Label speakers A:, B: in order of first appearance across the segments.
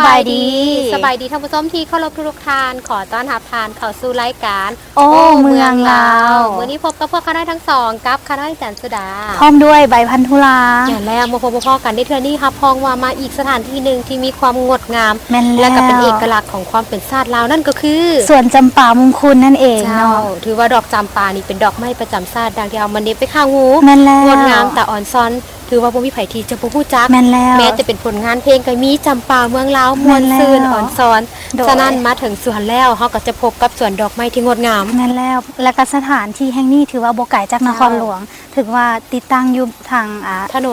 A: บายดี
B: สบายดีท่านผู้ชมที่เคารพทุกท่านขอต้อนรับทานเข้าสู่รายการ
A: โอ้เมืองลาว
B: วันนี้พบกับพวกคณะทั้งสองกับคณะจันทร์สุดา
A: พร้อมด้วยใบพันธุลา
B: อย่างแรกมาพบพ่อกันได้เทื่อนี้ครับพองว่ามาอีกสถานที่หนึ่งที่มีความงดงามและก็เป็นเอกลักษณ์ของความเป็นชาติลาวนั่นก็คือ
A: สวนจำปามงคลนั่นเองเนาะ
B: ถือว่าดอกจำปานี่เป็นดอกไม้ประจำชาติดังที่เอามันเน็บไปข้างหูงดงามแต่อ่อนซ้อนถือว่าบ่มีไผที่จะบ่ฮู้จักแม้จะเป็นผลงานเพลงก็มีจำปาเมืองลาวมวลซื่นอ่อนซ้อนฉะนั้นมาถึงสวนแล้วเฮาก็จะพบกับสวนดอกไม้ที่งดงาม
A: นั่นแล้วและก็สถานที่แห่งนี้ถือว่าบ่ไกลจากนครหลวงถึงว่าติดตั้งอยู่ทาง
B: ถน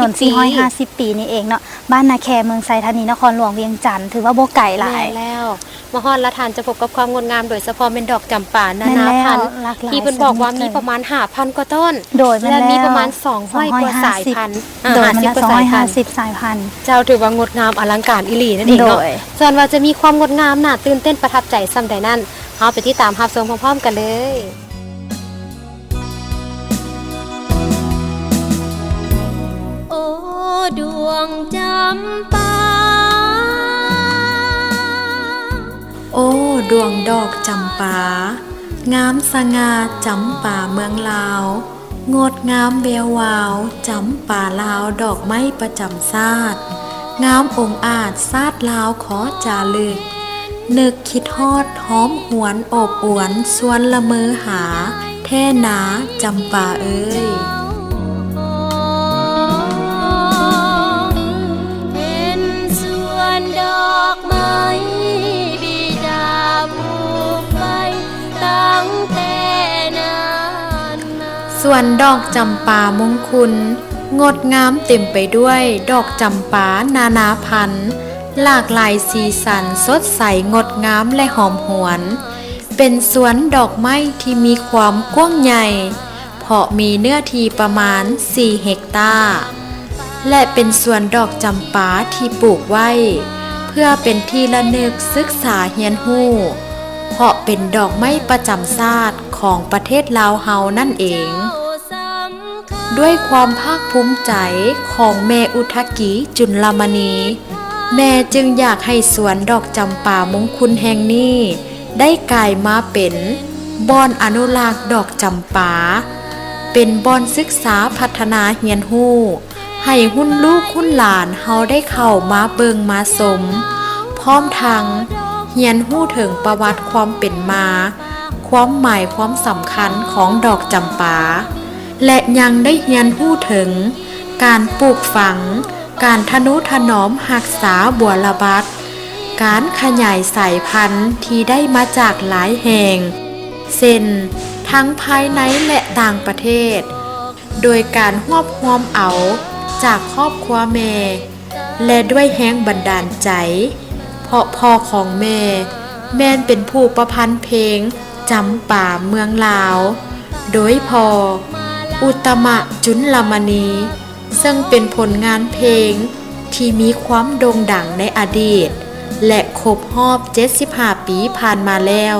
B: น
A: 450 ปีนี่เองเนาะบ้านนาแคเมืองไซธานีนครหลวงเวียงจันทน์ถือว่าบ่ไกลหลาย
B: แล้วมาฮอดละทานจะพบกับความงดงามโดยเฉพาะเป็นดอกจำปานานาพันธุ์ที่เพิ่นบอกว่ามีประมาณ 5,000 กว่าต้นและมีประมาณ200กว่าสายพันธุ์
A: โดยมัน250 สายพันธุ์
B: เจ้าถือว่างดงามอลังการอีหลีนั่นเองเนาะส่วนว่าจะมีความงดงามน่าตื่นเต้นประทับใจส่ำใดนั้นเฮาไปติดตามรับชมพร้อมๆกันเลย
C: โอ้ดวงจำปา
D: โอ้ดวงดอกจำปางามสง่าจำปาเมืองลาวงดงามแวววาวจำปาลาวดอกไม้ประจำชาติงามองอาจชาติลาวขอจารึกนึกคิดฮอดหอมหวนอบอวนสวนละเมอหาแท่หนาจำปาเอ้ย
C: เห็นสวนดอกไม้บิดาปลูกไว้ตั้งแต่นาน
D: ส่วนดอกจำปามงคุณงดงามเต็มไปด้วยดอกจำปานานาพันธุ์หลากหลายสีสันสดใสงดงามและหอมหวนเป็นสวนดอกไม้ที่มีความกว้างใหญ่เพราะมีเนื้อที่ประมาณ4 เฮกตาร์และเป็นสวนดอกจำปาที่ปลูกไว้เพื่อเป็นที่ระลึกศึกษาเรียนรู้เพราะเป็นดอกไม้ประจำชาติของประเทศลาวเฮานั่นเองด้วยความภาคภูมิใจของแม่อุทกีจุลมณีแม่จึงอยากให้สวนดอกจำปามงคุณแห่งนี้ได้กลายมาเป็นบ่อนอนุรักษ์ดอกจำปาเป็นบ่อนศึกษาพัฒนาเรียนรู้ให้หุ้นลูกหุ้นหลานเฮาได้เข้ามาเบิงมาสมพร้อมทั้งเรียนรู้ถึงประวัติความเป็นมาความหมายความสำคัญของดอกจำปาและยังได้เรียนรู้ถึงการปลูกฝังการทนุถนอมรักษาบัวระบัดการขยายสายพันธุ์ที่ได้มาจากหลายแห่งเช่นทั้งภายในและต่างประเทศโดยการรวบรวมเอาจากครอบครัวแม่และด้วยแรงบันดาลใจเพราะพ่อของแม่แม่นเป็นผู้ประพันธ์เพลงจำป่าเมืองลาวโดยพ่ออุตมะจุลมณีซึ่งเป็นผลงานเพลงที่มีความโด่งดังในอดีตและครบรอบ75 ปีผ่านมาแล้ว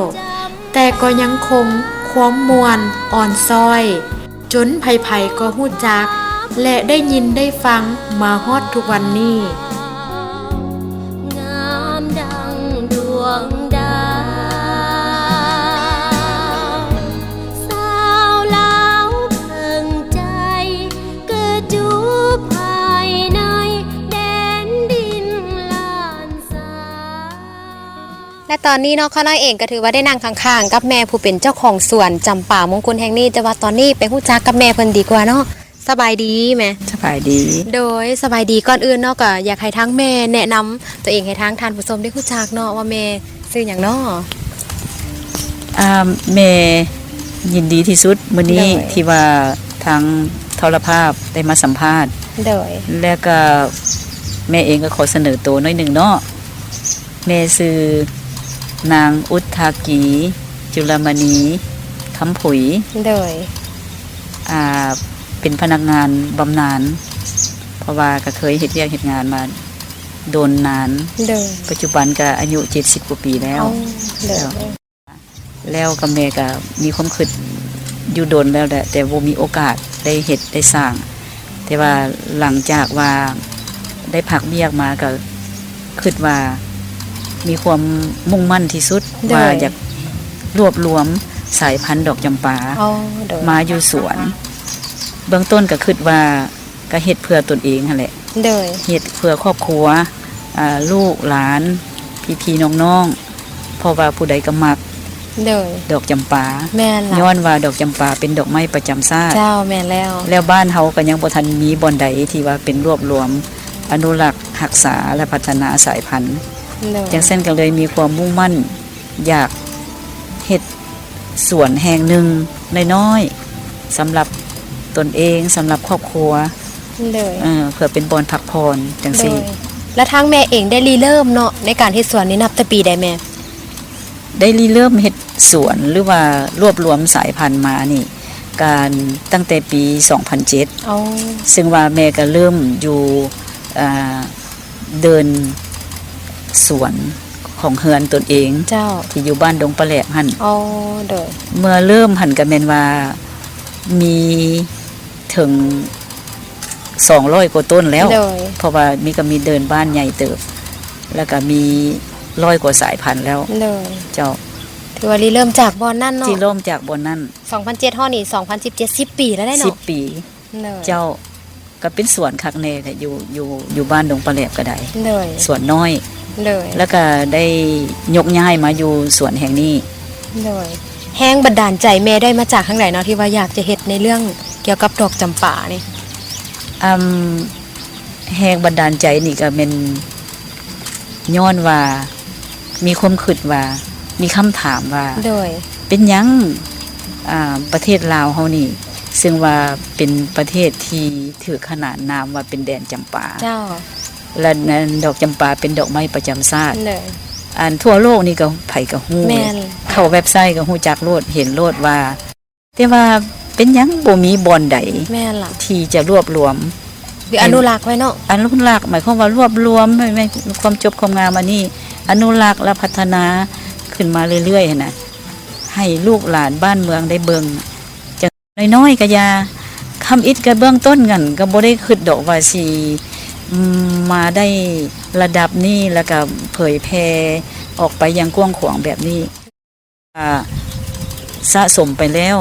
D: แต่ก็ยังคงความมวลอ่อนซ้อยจนไผๆก็ฮู้จักและได้ยินได้ฟังมาฮอดทุกวันนี้
C: งามดังดวงดาวสาวลาวเพิ่งใจเกิดอยู่ภายในแดนดินลานสา
B: และตอนนี้เนาะข้าน้อยเองก็ถือว่าได้นั่งข้างๆกับแม่ผู้เป็นเจ้าของสวนจำปามงคลแห่งนี้แต่ว่าตอนนี้ไปฮู้จักกับแม่เพิ่นดีกว่าเนาะสบายดีแม่
E: สบายดี
B: โดยสบายดีก่อนอื่นเนาะก็อยากให้ทั้งแม่แนะนำตัวเองให้ทั้งท่านผู้ชมได้รู้จักเนาะว่าแม่ชื่อหยังเนาะ
E: แม่ยินดีที่สุดมื้อนี้ที่ว่าทางโทรภาพได้มาสัมภาษณ์
B: โดย
E: แล้วก็แม่เองก็ขอเสนอตัวหน่อยหนึ่งเนาะแม่ชื่อนางอุทากีจุลมณีคำผุย
B: โดย
E: เป็นพนักงานบำนาญเพราะว่าก็เคยเฮ็ดเวียกเฮ็ดงานมาโดนนานปัจจุบันก็อายุ70 กว่าปีแล้วแล้วกับแม่ก็มีความคิดอยู่โดนแล้วแหละแต่บ่มีโอกาสได้เฮ็ดได้สร้างแต่ว่าหลังจากว่าได้พักเวียกมาก็ คิดว่ามีความมุ่งมั่นที่สุด
B: โดย
E: ว่าอยากรวบรวมสายพันธุ์ดอกจำปา
B: อ๋อโดย
E: มาอยู่สวน เบื้องต้นก็คิดว่าก็เฮ็ดเพื่อตนเองนั่นแหละ
B: โดย
E: เฮ็ดเพื่อครอบครัวลูกหลานพี่ๆน้องๆเพราะว่าผู้ใดก็มัก
B: โดย
E: ดอกจำปา
B: แม่นล่ะ
E: ย้อนว่าดอกจำปาเป็นดอกไม้ประจำชาติ
B: เจ้าแม่นแล้ว
E: แล้วบ้านเฮาก็ยังบ่ทันมีบ่อนใดที่ว่าเป็นรวบรวมอนุรักษ์รักษาและพัฒนาสายพันธุ์
B: โดย
E: จังเส้นก็เลยมีความมุ่งมั่นอยากเฮ็ดสวนแห่งหนึ่งน้อยๆสำหรับตนเองสำหรับครอบครัว
B: โดย
E: เพื่อเป็นบอนพักผ่อนจัง
B: โด
E: ซี่
B: ยและทางแม่เองได้รีเริ่มเนาะในการเฮ็ดสวนนี้นับแต่ปีใดแม่
E: ได้ริเริ่มเฮ็ดสวนหรือว่ารวบรวมสายพันธุ์มานี่ การตั้งแต่ปี 2007
B: อ๋อ
E: ซึ่งว่าแม่ก็เริ่มอยู่เดินสวนของเฮือนตนเอง
B: เจ้า
E: ที่อยู่บ้านดงปลาแหลกหั่น
B: อ๋อโดย
E: เมื่อเริ่มหันกันแม่นว่ามีถึง200กว่าต้นแล้ว
B: โดย
E: เพราะว่ามีก็มีเดินบ้านใหญ่เติบ แล้วก็มี100กว่าสายพันธุ์แล้ว
B: โดย
E: เจ้า
B: ถือว่ารีเริ่มจากบอนนั่นเนาะ
E: ที่เริ่มจากบนนั้น
B: 2007ฮอดนี่2017 10 ปีแล้วได้เนาะ
E: 10 ปี
B: โดย
E: เจ้าก็เป็นสวนคักแน่แหละอยู่บ้านดงปลาแหลบก็ได้
B: โดย
E: สวนน้อย
B: โดย
E: แล้วก็ได้ยกย้ายมาอยู่สวนแห่งนี้
B: โดยแห้งบันดาลใจแม่ได้มาจากข้างไหนเนาะที่ว่าอยากจะเฮ็ดในเรื่องเกี่ยวกับดอกจำปานี่
E: แห่งบันดาลใจนี่ก็เป็นย้อนว่ามีความคิดว่ามีคำถามว่า
B: โดย เป็น
E: เป็นหยังประเทศลาวเฮานี่ ซึ่งว่าเป็นประเทศที่ถือขนานนามว่าเป็นแดนจำปา
B: เจ้า
E: และนั้นดอกจำปาเป็นดอกไม้ประจำชาติ
B: เลย
E: อันทั่วโลกนี่ก็ไผก็ฮู้
B: แม่น
E: เข้าเว็บไซต์ก็ฮู้จักโลดเห็นโลดว่า แต่ว่าเป็นหยังบ่มีบ่อนใด
B: แม่นล่ะ
E: ที่จะรวบรวม
B: หรืออนุรักษ์ไว้เนาะ
E: อนุรักษ์หมายความว่ารวบรวมไม่ความจบความงามอันนี้อนุรักษ์และพัฒนาขึ้นมาเรื่อยๆหั่นน่ะให้ลูกหลานบ้านเมืองได้เบิ่งจังน้อยๆก็อย่าคำอิดก็เบื้องต้นกันก็บ่ได้คิดดอกว่าสิมาได้ระดับนี้แล้วก็เผยแพร่ออกไปยังกว้างขวางแบบนี้สะสมไปแล้ว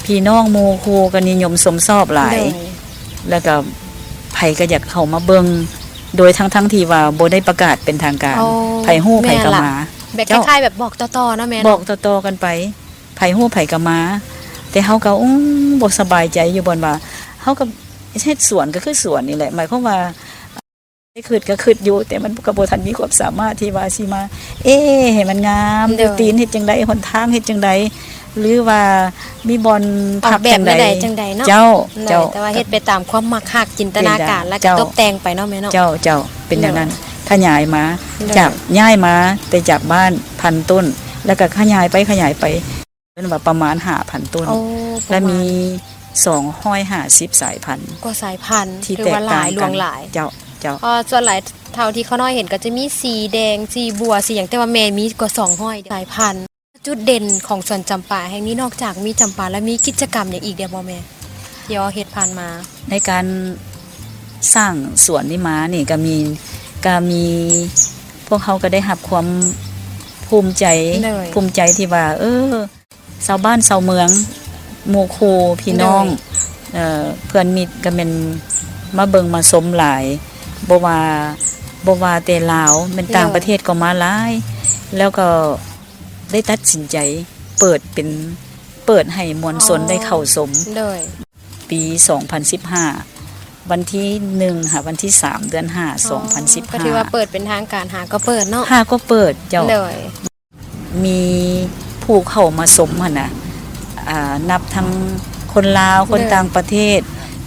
E: พี่น้องหมู่ครูก็นิยมชมชอบหลาย
B: โดย
E: แล้วก็ไผก็อยากเข้ามาเบิ่งโดยทั้งที่ว่าบ่ได้ประกาศเป็นทางการ
B: อ๋อ
E: ไผฮู้ไผก็
B: แม่ล่ะ
E: มา
B: แบบคล้ายๆแบบบอกต่อๆเนาะแม่
E: บ
B: เนาะ
E: อกต่อๆกันไปไผฮู้ไผก็มา แต่เฮาก็บ่สบายใจอยู่บ่นว่าเฮาก็เฮ็ดสวนก็คือสวนนี่แหละหมายความว่าได้คิดก็คิดอยู่แต่มันก็บ่ทันมีความสามารถที่ว่าสิมา ให้มันงามดูตีนเฮ็ดจังได๋หนทางเฮ็ดจังได๋หรือว่ามีบอน
B: ออ
E: พั
B: ก
E: ก
B: แบบ
E: จัง
B: ไม่
E: ได๋
B: ได้จังใดเนาะ
E: เจ้า
B: แต่ว่าเฮ็ดไปตามความมักฮักจินตนาการแล้วก็
E: เจ้า
B: ตกแต่งไปเนาะแม่เนาะ
E: เจ้าเป็นอย่างนั้นขยายมา
B: เลย
E: จากย้ายมาแต่จากบ้าน1,000 ต้น แล้วก็ขยายไปเป็นว่าประมาณ5,000 ต้น
B: โอ้
E: และมี250สายพันธุ์
B: กว่าสายพันธุ์
E: ที่
B: ถือ
E: แตก
B: ว่าห
E: ต่า
B: ลาง ยหล
E: กั
B: วน งหลาย
E: เจ้า
B: เพราะส่วนหลายเท่าที่เขาน้อยเห็นก็จะมีสีแดงสีบัวสีอย่างแต่ว่าแม่มีกว่า200สายพันธุ์จุดเด่นของสวนจำปาแห่งนี้นอกจากมีจำปาแล้วมีกิจกรรมอย่างอีกเดียวบ่แม่เดี๋ยวเฮ็ดผ่านมา
E: ในการสร้างสวนนี้มานี่ก็มีพวกเขาก็ได้รับความภูมิใจ
B: เลย
E: ภูมิใจที่ว่า ชาวบ้านชาวเมืองหมู่ครูพี่น้อง เพื่อนมิตรก็เป็นมาเบิงมาสมหลายบ่ว่าแต่ลาวเป็นต่างประเทศก็มาหลาย แล้วก็ได้ตัดสินใจเปิดให้มวลชนได้เข้าสม
B: เลย
E: ปี 2015 วันที่1ค่ะวันที่3เดือน5 2015
B: ก็ถือว่าเปิดเป็นทางการหาก็เปิดเนาะ
E: หาก็เปิดเจ้า
B: เลย
E: มีผู้เข้ามาสมหั่นน่ะนับทั้งคนลาวคนต่างประเทศ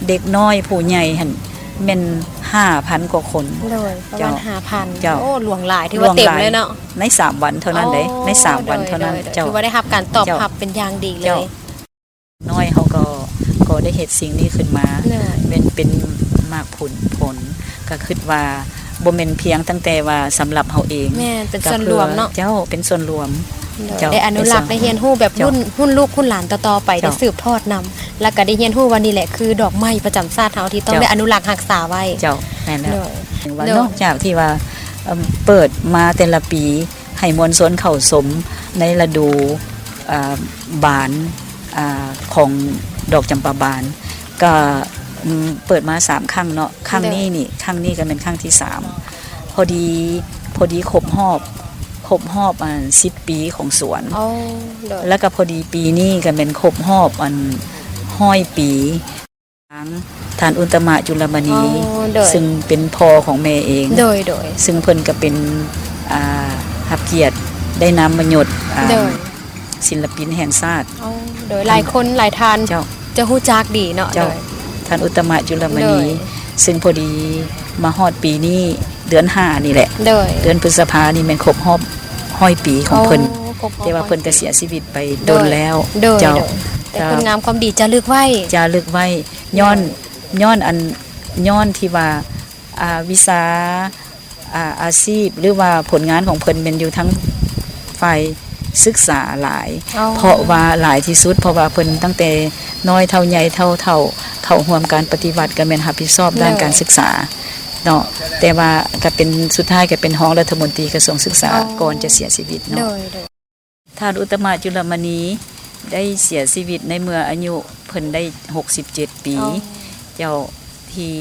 E: เด็กน้อยผู้ใหญ่หั่นแม่น 5,000 กว่าคน
B: เลยประมาณ
E: เจ้า
B: 5,000โอ้หลวงหลายถือว่าเต็มเลยเนาะ
E: ใน3วันเท่านั้นเด้ใน3วันเท่านั้น
B: โดย
E: เจ้า
B: ถือว่าได้รับการตอบ
E: เจ้า
B: รับเป็นอย่างดีเล
E: เจ้า
B: ย
E: น้อยเขาก็ได้เฮ็ดสิ่งนี้ขึ้นมา
B: เลย
E: เป็นมากผลก็คิดว่าบ่แม่นเพียงตั้งแต่ว่าสำหรับเฮาเอง
B: แม่นเป็นส่วนรวมเนาะ
E: เจ้าเป็นส่วนรวม เจ้า
B: ได้อนุรักษ์ได้เฮียนฮู้แบบ
E: เจ้า
B: รุ่นลูกรุ่นหลานต่อๆไปได้
E: เจ้า
B: สืบทอดนำแล้วก็ได้เฮียนฮู้ว่านี่แหละคือดอกไม้ประจำชาติเฮาที่ต้อง
E: เจ้า
B: ได้อนุรักษ์รักษาไว้
E: เจ้าแม่นแล้ว
B: เลย
E: ถึงว่า
B: เนอะ
E: นอกจากที่ว่า เปิดมาแต่ละปีให้มวลชนเข้าสมในฤดูบานของดอกจำปาบานก็เปิดมา3ครั้งเนาะครั้งนี้ก็เป็นครั้งที่3พอดีครบรอบ10 ปีของสวนแล้วก็พอดีปีนี้ก็เป็นครบรอบ100 ปีทานอุตมะจุลมณีซึ่งเป็นพ่อของแม่เองซึ่งเพิ่นก็เป็นรับเกียรติได้นำมาหยดศิลปินแห่งชาติ
B: โดยหลายคนหลายทานจะฮู้จักดีเนาะ
E: ท่านอุตมะจุลมณีซึ่งพอดีมาฮอดปีนี้เดือน5นี่แหละเดือนพฤษภานี่แม่นครบรอบ100 ปีของเพิ่นแต่ว่าเพิ่นก็เสียชีวิตไปโดนแล้วเจ้า
B: แต่คุณงามความดีจะลึกไว้
E: ย้อนที่ว่าวิชาอาชีพหรือว่าผลงานของเพิ่นเป็นอยู่ทั้งฝ่ายศึกษาหลายเพราะว่าหลายที่สุดเพราะว่าเพิ่นตั้งแต่น้อยเท่าใหญ่เท่าเข้าร่วมการปฏิบัติก็แม่นรับผิดชอบด้านการศึกษาเนาะแต่ว่าก็เป็นสุดท้ายก็เป็นรองรัฐมนตรีกระทรวงศึกษาก่อนจะเสียชีวิตเนาะท่านอุตมะจุลมณีได้เสียชีวิตในเมื่ออายุเพิ่นได้67 ปีเจ้าที่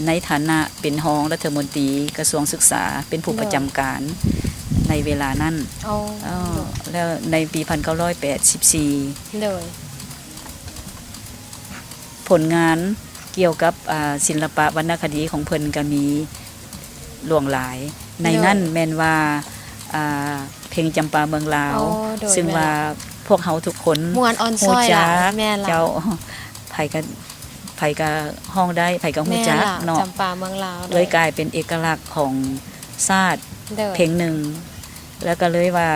E: ในฐานะเป็นรองรัฐมนตรีกระทรวงศึกษาเป็นผู้ประจำการในเวลานั้นแล้วในปี 1984ผลงานเกี่ยวกับศิลปะวรรณคดีของเพิ่นก็มีหลวงหลายในนั้นแม่นว่าเพลงจำปาเมืองลาวซึ่งว่าพวกเฮาทุกคน
B: ม่วนอ่อนซ้อยล่ะแม่ล่ะ
E: เจ้าไผก็ห้องได้ไผก็ฮู้จักเนาะ
B: จำปาเมืองลาว
E: เลยกลายเป็นเอกลักษณ์ของชาติเพลงหนึ่งแล้วก็เลยว่า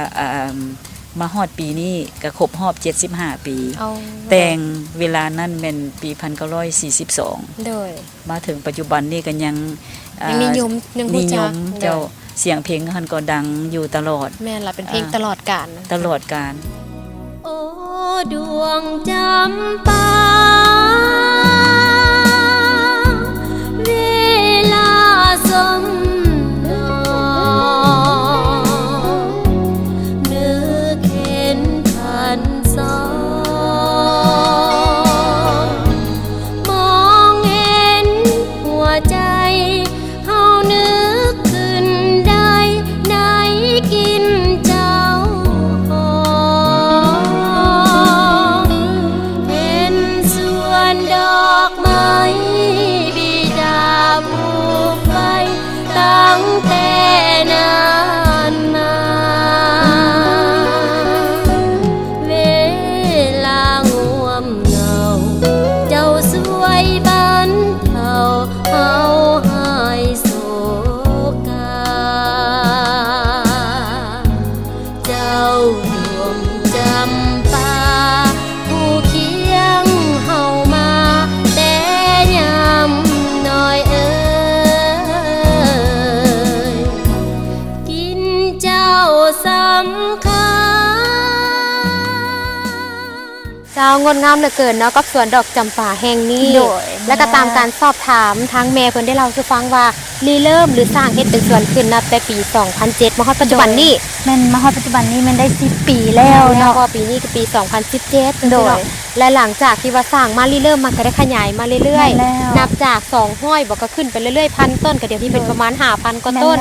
E: มาฮอดปีนี้ก็ครบรอบ75 ปีแต่งเวลานั้นเป็นปี1942มาถึงปัจจุบันนี้ก็ยัง
B: นิยม
E: เจ้าเสียงเพลงหันก็ดังอยู่ตลอด
B: แม่นล่ะเป็นเพลงตลอดกาล
C: โอ้ดวงจำปาเวลาสม
B: งดงามเหลือเกินเนาะกับสวนดอกจำปาแห่งนี้และก็ตามการสอบถามทางแม่เพิ่นได้เล่าสู่ฟังว่าเริ่มหรือสร้างเฮ็ดเป็นสวนขึ้นนับแต่ปี 2007มาฮอดปัจจุบันนี้
A: แม่นมาฮอดปัจจุบันนี้มันได้10 ปีแล้วเนาะ
B: ปีนี้ก็ปี 2017โดยและหลังจากที่ว่าสร้างมาเริ่มมันก็ได้ขยายมาเรื่อยๆนับจาก200บ่ก็ขึ้นไปเรื่อยๆ1,000 ต้นก็เดี๋ยวนี้เป็นประมาณ 5,000 กว่าต้น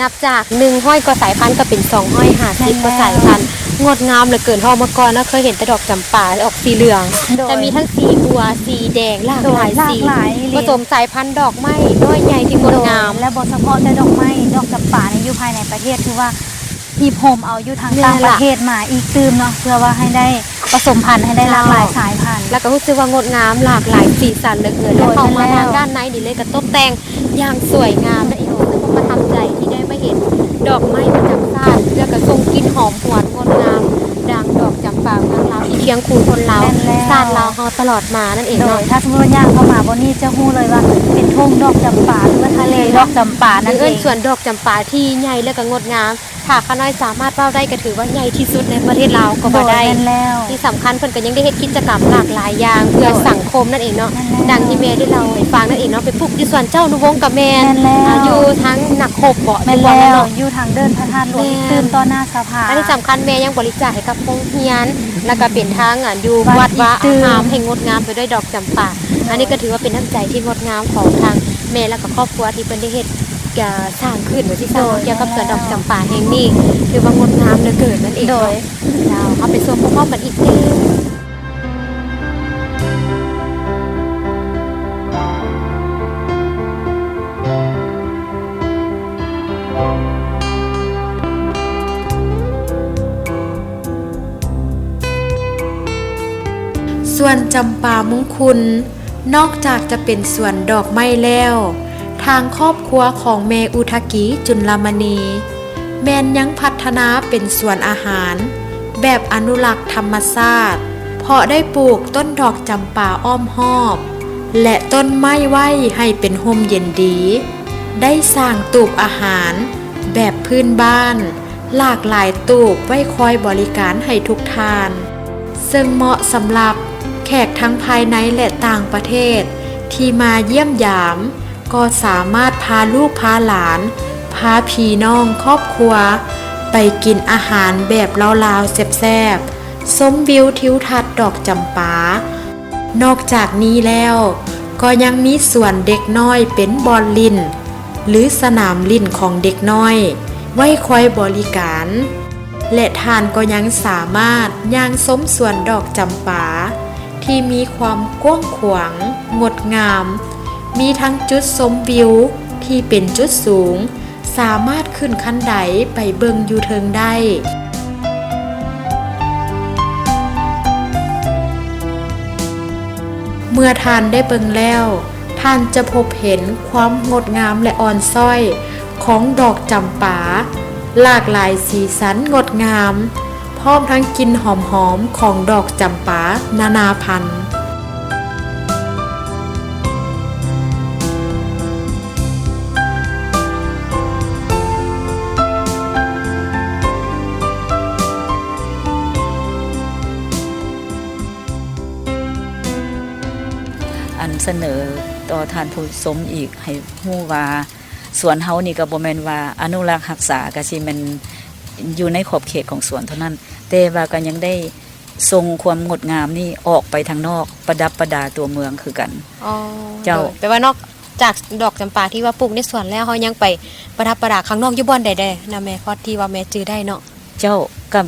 B: นับจาก100 กว่าสายพันธุ์ก็เป็น250 กว่าสายพันธุ์งดงามเหลือเกินเพราะเมื่อก่อนเราเคยเห็นแต่ดอกจำปาออกสีเหลืองแต่มีทั้งสีบัวสีแดงหลากหลายสีผสมสายพันธุ์ดอกไม้น้อยใหญ่ที่งดงาม
A: และบ่เฉพาะแต่ดอกไม้ดอกจำปาในอยู่ภายในประเทศคือว่ามีโฮมเอาอยู่ทางต่างประเทศมาอีกตื่มเนาะเพื่อว่าให้ได้ผสมพันธุ์ให้ได้หลากหลายสายพันธุ์
B: แล้วก็รู้สึกว่างดงามหลากหลายสีสันเหลือเกินแล้วเข้ามาทางด้านในนี่เลยก็ตกแต่งอย่างสวยงามและอีกซึ่งประทับใจที่ได้มาเห็นดอกไม้ประจำชาติแล้วก็ทรงกลิ่นหอมหวนงดงามดังดอกจำปาเมืองลาวที่เคียงคู่คนลาวชาติลาวเฮาตลอดมานั่นเองเนาะ
A: ถ้าสมมุติว่าย่างเข้ามาบ่นี้จะฮู้เลยว่าเป็นทุ่งดอกจำปาหรือว่าทะเลดอกจำปานั่นเอง
B: สวนดอกจำปาที่ใหญ่และก็งดงาม ถ้าข้าน้อยสามารถเว้าได้ก็ถือว่าใหญ่ที่สุดในประเทศลาวก็บ่ได้
A: แม่นแล้ว
B: ที่สำคัญเพิ่นก็ยังได้เฮ็ดกิจกรรมหลากหลายอย่างเพื่อสังคมนั่นเองเนาะ
A: นั่นแหละ
B: ดังที่แม่ได้เล่าให้ฟังนั่นเองเนาะไปปลูกที่สวนเจ้านุวงศ์กับแม่
A: แม่นแล้ว
B: อยู่ทั้งนักขบบ่
A: แม่น
B: ที่ว่า
A: แล้
B: นั่น
A: ว
B: เนาะ
A: อยู่ทางเดินพระธาตุหลวงอีกตื่มต่อหน้าสภา
B: อันที่สำคัญแม่ยังบริจาคให้กับโรงเรียนแล้วก็เป็นทางอยู่
A: วั
B: วั
A: ด
B: ดว่า
A: อีกตื่ม
B: งามให้งดงามไปด้วยดอกจำปาอันนี้ก็ถือว่าเป็นน้ำใจที่งดงามของทางแม่แล้วก็ครอบครัวที่เพิ่นได้เฮ็ดสร้างขึ้นหรือที่สร้างเกี่ยวกับสวนดอกจำปาแห่งนี้ถือว่างดงามเหลือเกินนั่นเอง
A: โดย
B: เจ้าเอาไปส่วนพร้อมๆกันอีกเด้อ
D: ส่วนจำปามงคุณนอกจากจะเป็นสวนดอกไม้แล้ว ทางครอบครัวของแม่อุทากิจุลมณีแม่นยังพัฒนาเป็นสวนอาหาร แบบอนุรักษ์ธรรมชาติเพราะได้ปลูกต้นดอกจำปาอ้อมหอบ และต้นไม้ไว้ให้เป็นห่มเย็นดี ได้สร้างตูบอาหาร แบบพื้นบ้าน หลากหลายตูบไว้คอยบริการให้ทุกทาน ซึ่งเหมาะสำหรับแขกทั้งภายในและต่างประเทศ ที่มาเยี่ยมยาม ก็สามารถพาลูกพาหลาน พาพี่น้องครอบครัว ไปกินอาหารแบบลาวๆแซ่บๆชมวิวทิวทัศน์ดอกจำปานอกจากนี้แล้ว ก็ยังมีสวนเด็กน้อยเป็นบอลลิน หรือสนามลิ่นของเด็กน้อย ไว้คอยบริการ และทานก็ยังสามารถย่างส้มสวนดอกจำปา ที่มีความกว้างขวางงดงาม มีทั้งจุดชมวิวที่เป็นจุดสูง สามารถขึ้นขั้นไดไปเบิงอยู่เทิงได้ เมื่อทานได้เบิงแล้วท่านจะพบเห็นความงดงามและอ่อนช้อยของดอกจำปา หลากหลายสีสันงดงาม พร้อมทั้งกลิ่นหอมๆของดอกจำปานานาพันธุ์
E: อันเสนอต่อทานผู้ชมอีกให้ฮู้ว่าสวนเฮานี่ก็บ่แม่นว่าอนุรักษ์รักษาก็สิมันอยู่ในขอบเขตของสวนเท่านั้น แต่ว่าก็ยังได้ทรงความงดงามนี่ออกไปทางนอกประดับประดาตัวเมืองคือกัน
B: อ๋อ
E: เจ้า
B: แปลว่านอกจากดอกจำปาที่ว่าปลูกในสวนแล้วเขายังไปประดับประดาข้างนอกอยู่บ่อนใดๆนะแม่พอที่ว่าแม่จื้อได้เนาะ
E: เจ้า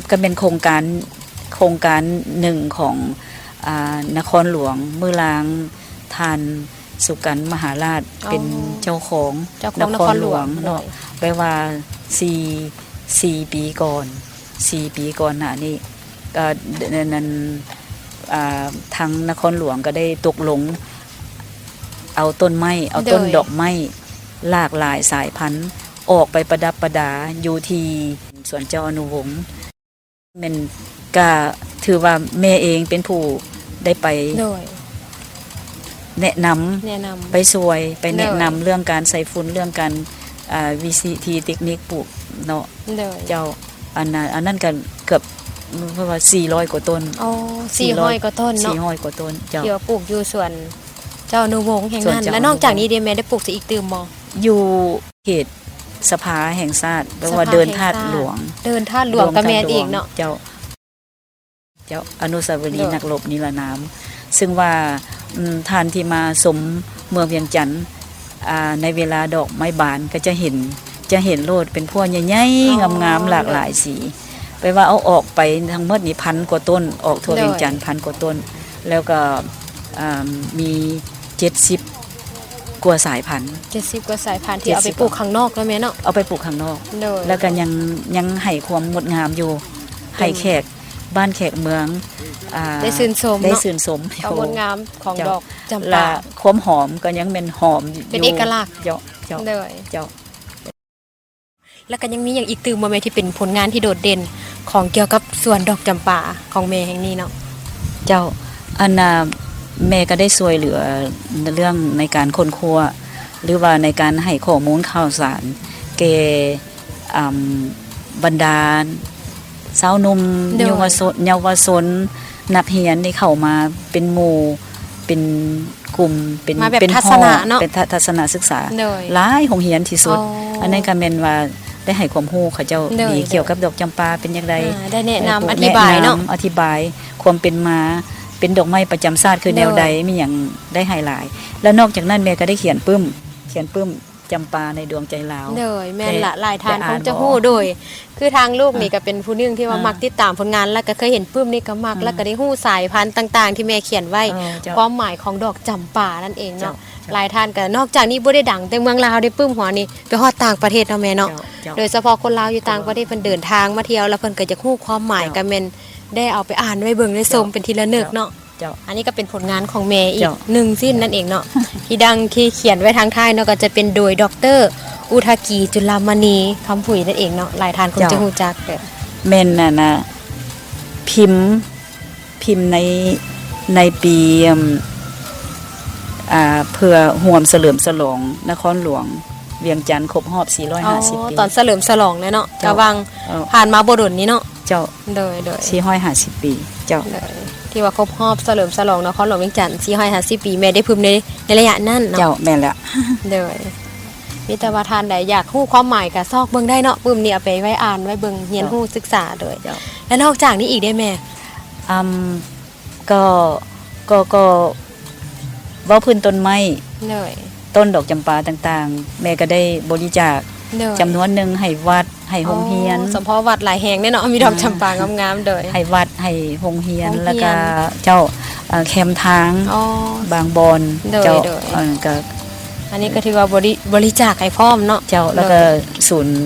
E: ก็เป็นโครงการหนึ่งของนครหลวงเมื่อลางทานสุกันมหาราชเป็นเจ้าของ
B: นครหลวง
E: เนาะแปลว่า4ปีก่อน4ปีก่อนหน้านี้ก็นั้นทางนครหลวงก็ได้ตกลงเอาต้นไม้เอาต้นดอกไม้หลากหลายสายพันธุ์ออกไปประดับประดาอยู่ที่สวนเจ้าอนุวงศ์มันก็ถือว่าแม่เองเป็นผู้ได้ไป
B: โดย
E: แนะนำไปช่วยไปแนะนำเรื่องการใส่ฝุ่นเรื่องการวิธีเทคนิคปลูกเนาะ
B: โดย
E: เจ้าอันนั้นก็เกือบเพราะว่า400กว่าต้น
B: อ๋อ400กว่าต้นเนาะ
E: 400กว่าต้นเจ้า
B: เดี๋ยวปลูกอยู่ส่วนเจ้าอนุวงศ์แห่งนั้น
E: ส่วนเจ้า
B: และนอกจากนี้เดแม่ได้ปลูกอีกตื่มบ่
E: อยู่เขตสภาแห่งชาติแปลว่าเดินธาตุหลวง
B: เดินธาตุหลวงกับแม่นอีกเนาะ
E: เจ้าอนุสาวรีย์นักรบนิรนาม ซึ่งว่าท่านที่มาสมเมืองเวียงจันทร์ในเวลาดอกไม้บานก็จะเห็นโลดเป็นพวงใหญ่ๆงามๆหลากหลายสีไปว่าเอาออกไปทั้งหมดนี่1,000 กว่าต้นออกทั่วเวียงจันทร์1,000 กว่าต้น แล้วก็มี70 กว่าสายพันธุ์
B: 70กว่าสายพันธุ์ที่เอาไปปลูกข้างนอกแล้วแม่เนาะ
E: เอาไปปลูกข้างนอก
B: โดย
E: แล้วก็ยังให้ความงดงามอยู่ให้แขกบ้านแขกเมือง
B: ได้ชื่นชม
E: ได้
B: เนาะ
E: ชื่นชม
B: ความงดงามของดอกจำ
E: และ
B: ปา
E: ความหอมก็ยังเป็นหอมอยู่
B: เป็นเอกลักษณ์
E: เจ้า
B: โดย
E: เจ้า
B: แล้วก็ยังมีอย่างอีกตื่มบ่แม่ที่เป็นผลงานที่โดดเด่นของเกี่ยวกับสวนดอกจำปาของแม่แห่งนี้เนาะ
E: เจ้าอันแม่ก็ได้ช่วยเหลือเรื่องในการค้นคว้าหรือว่าในการให้ข้อมูลข่าวสารแก่ บรรดาสาวหนุ่ม
B: โดย
E: เยาวชนนักเรียนที่เข้ามาเป็นหมู่เป็นกลุ่มเป็น
B: มาแบบ
E: เป็น
B: ทัศนะ
E: หอ
B: เนาะ
E: เป็นทัศนศึกษา
B: โดย
E: หลายโรงเรียนที่สุด
B: อ๋ออั
E: อันนั้นก็แม่นว่าได้ให้ความรู้เขาเจ้า
B: โดย
E: ดีเกี่ยวกับดอกจำปาเป็นอย่างไร
B: ได้แนะนำอธิบายเนาะ
E: แนำอธิบายความเป็นมาเป็นดอกไม้ประจำชาติคือแนวใดมีอย่างได้ไฮไลท์แล้วนอกจากนั้นแม่ก็ได้เขียนปึ้มจำปาในดวงใจลาว
B: โดยแม่นละหลายทาน
E: ได้
B: ค
E: อ่าน
B: งจะ
E: บ่
B: ฮู้โดย คือทางลูกนี่ก็เป็นผู้หนึงที่ว่ามักติดตามผลงานแล้วก็เคยเห็นปื้มนี่ก็มักแล้วก็ได้ฮู้สายพันธุ์ต่างๆ ที่แม่เขียนไว้
E: เจ้า
B: ความหมายของดอกจำปานั่นเองเนาะ
E: เจ้า
B: หลายท่านก็นอกจากนี้บ่ได้ดังแต่เมืองลาวได้ปื้มหัวนี่ไปฮอดต่างประเทศเนาะแม่เนาะ
E: เจ้า
B: โดยเฉพาะคนลาวอยู่ต่างประเทศเพิ่นเดินทางมาเที่ยวแล้วเพิ่นก็จะฮู้ความหมายก็แม่นได้เอาไปอ่านไว้เบิ่งได้ชมเป็นทีละนึกเนาะ
E: เจ้า
B: อันนี้ก็เป็นผลงานของแม่อีก
E: เจ้า
B: หนึ่งสิ้นนั่นเองเนาะ ที่ดังที่เขียนไว้ทางท้ายเนาะก็จะเป็นโดยดรอุทากีจุลามณีคำผุยนั่นเองเนาะหลายท่านคงจะรู้จักเด้อ
E: แม่นน่ะนะพิมพ์ในปีเพื่อห่วมเฉลิมฉลองนครหลวงเวียงจันทร์ครบรอบ 450 ปี
B: ตอนเฉลิมฉลองเลยเนาะ
E: เจ้า
B: กะวัง
E: เออ
B: ผ่านมาบ่ดนนี้เนาะ
E: เจ้า
B: โดย
E: 450 ปีเจ้า
B: ที่ว่าครบรอบเฉลิมฉลองนครหลวงเวียงจันทร์450 ปีแม่ได้พึมในระยะนั้นเนาะ
E: เจ้าแม่นละ
B: โดยมีแต่ว่าทานใดอยากรู้ความหมายก็ซอกเบิ่งได้เนาะปึ้มนี่เอาไปไว้อ่านไว้เบิ่งเรียนรู้ศึกษาโดย
E: เจ้า
B: และนอกจากนี้อีกได้แม่
E: ก็เว้าพื้นต้นไม้
B: โดย
E: ต้นดอกจำปาต่างๆ แม่ก็ได้บริจาค
B: โดย
E: จำนวนหนึ่งให้วัดให้โรงเรียน
B: สมพอวัดหลายแห่งแน่เนาะมีดอกจำปางามๆโดย
E: ให้วัดให้โรงเรียน
B: โรงเรียน
E: แล้วก็เจ้าแคมทาง
B: อ๋อบ
E: างบอน
B: โดย
E: เจ้า
B: โดย
E: ก็
B: อันนี้ก็ถือว่าบริจาคให้พร้อมเนาะ
E: เจ้าแล้วก็ศูนย์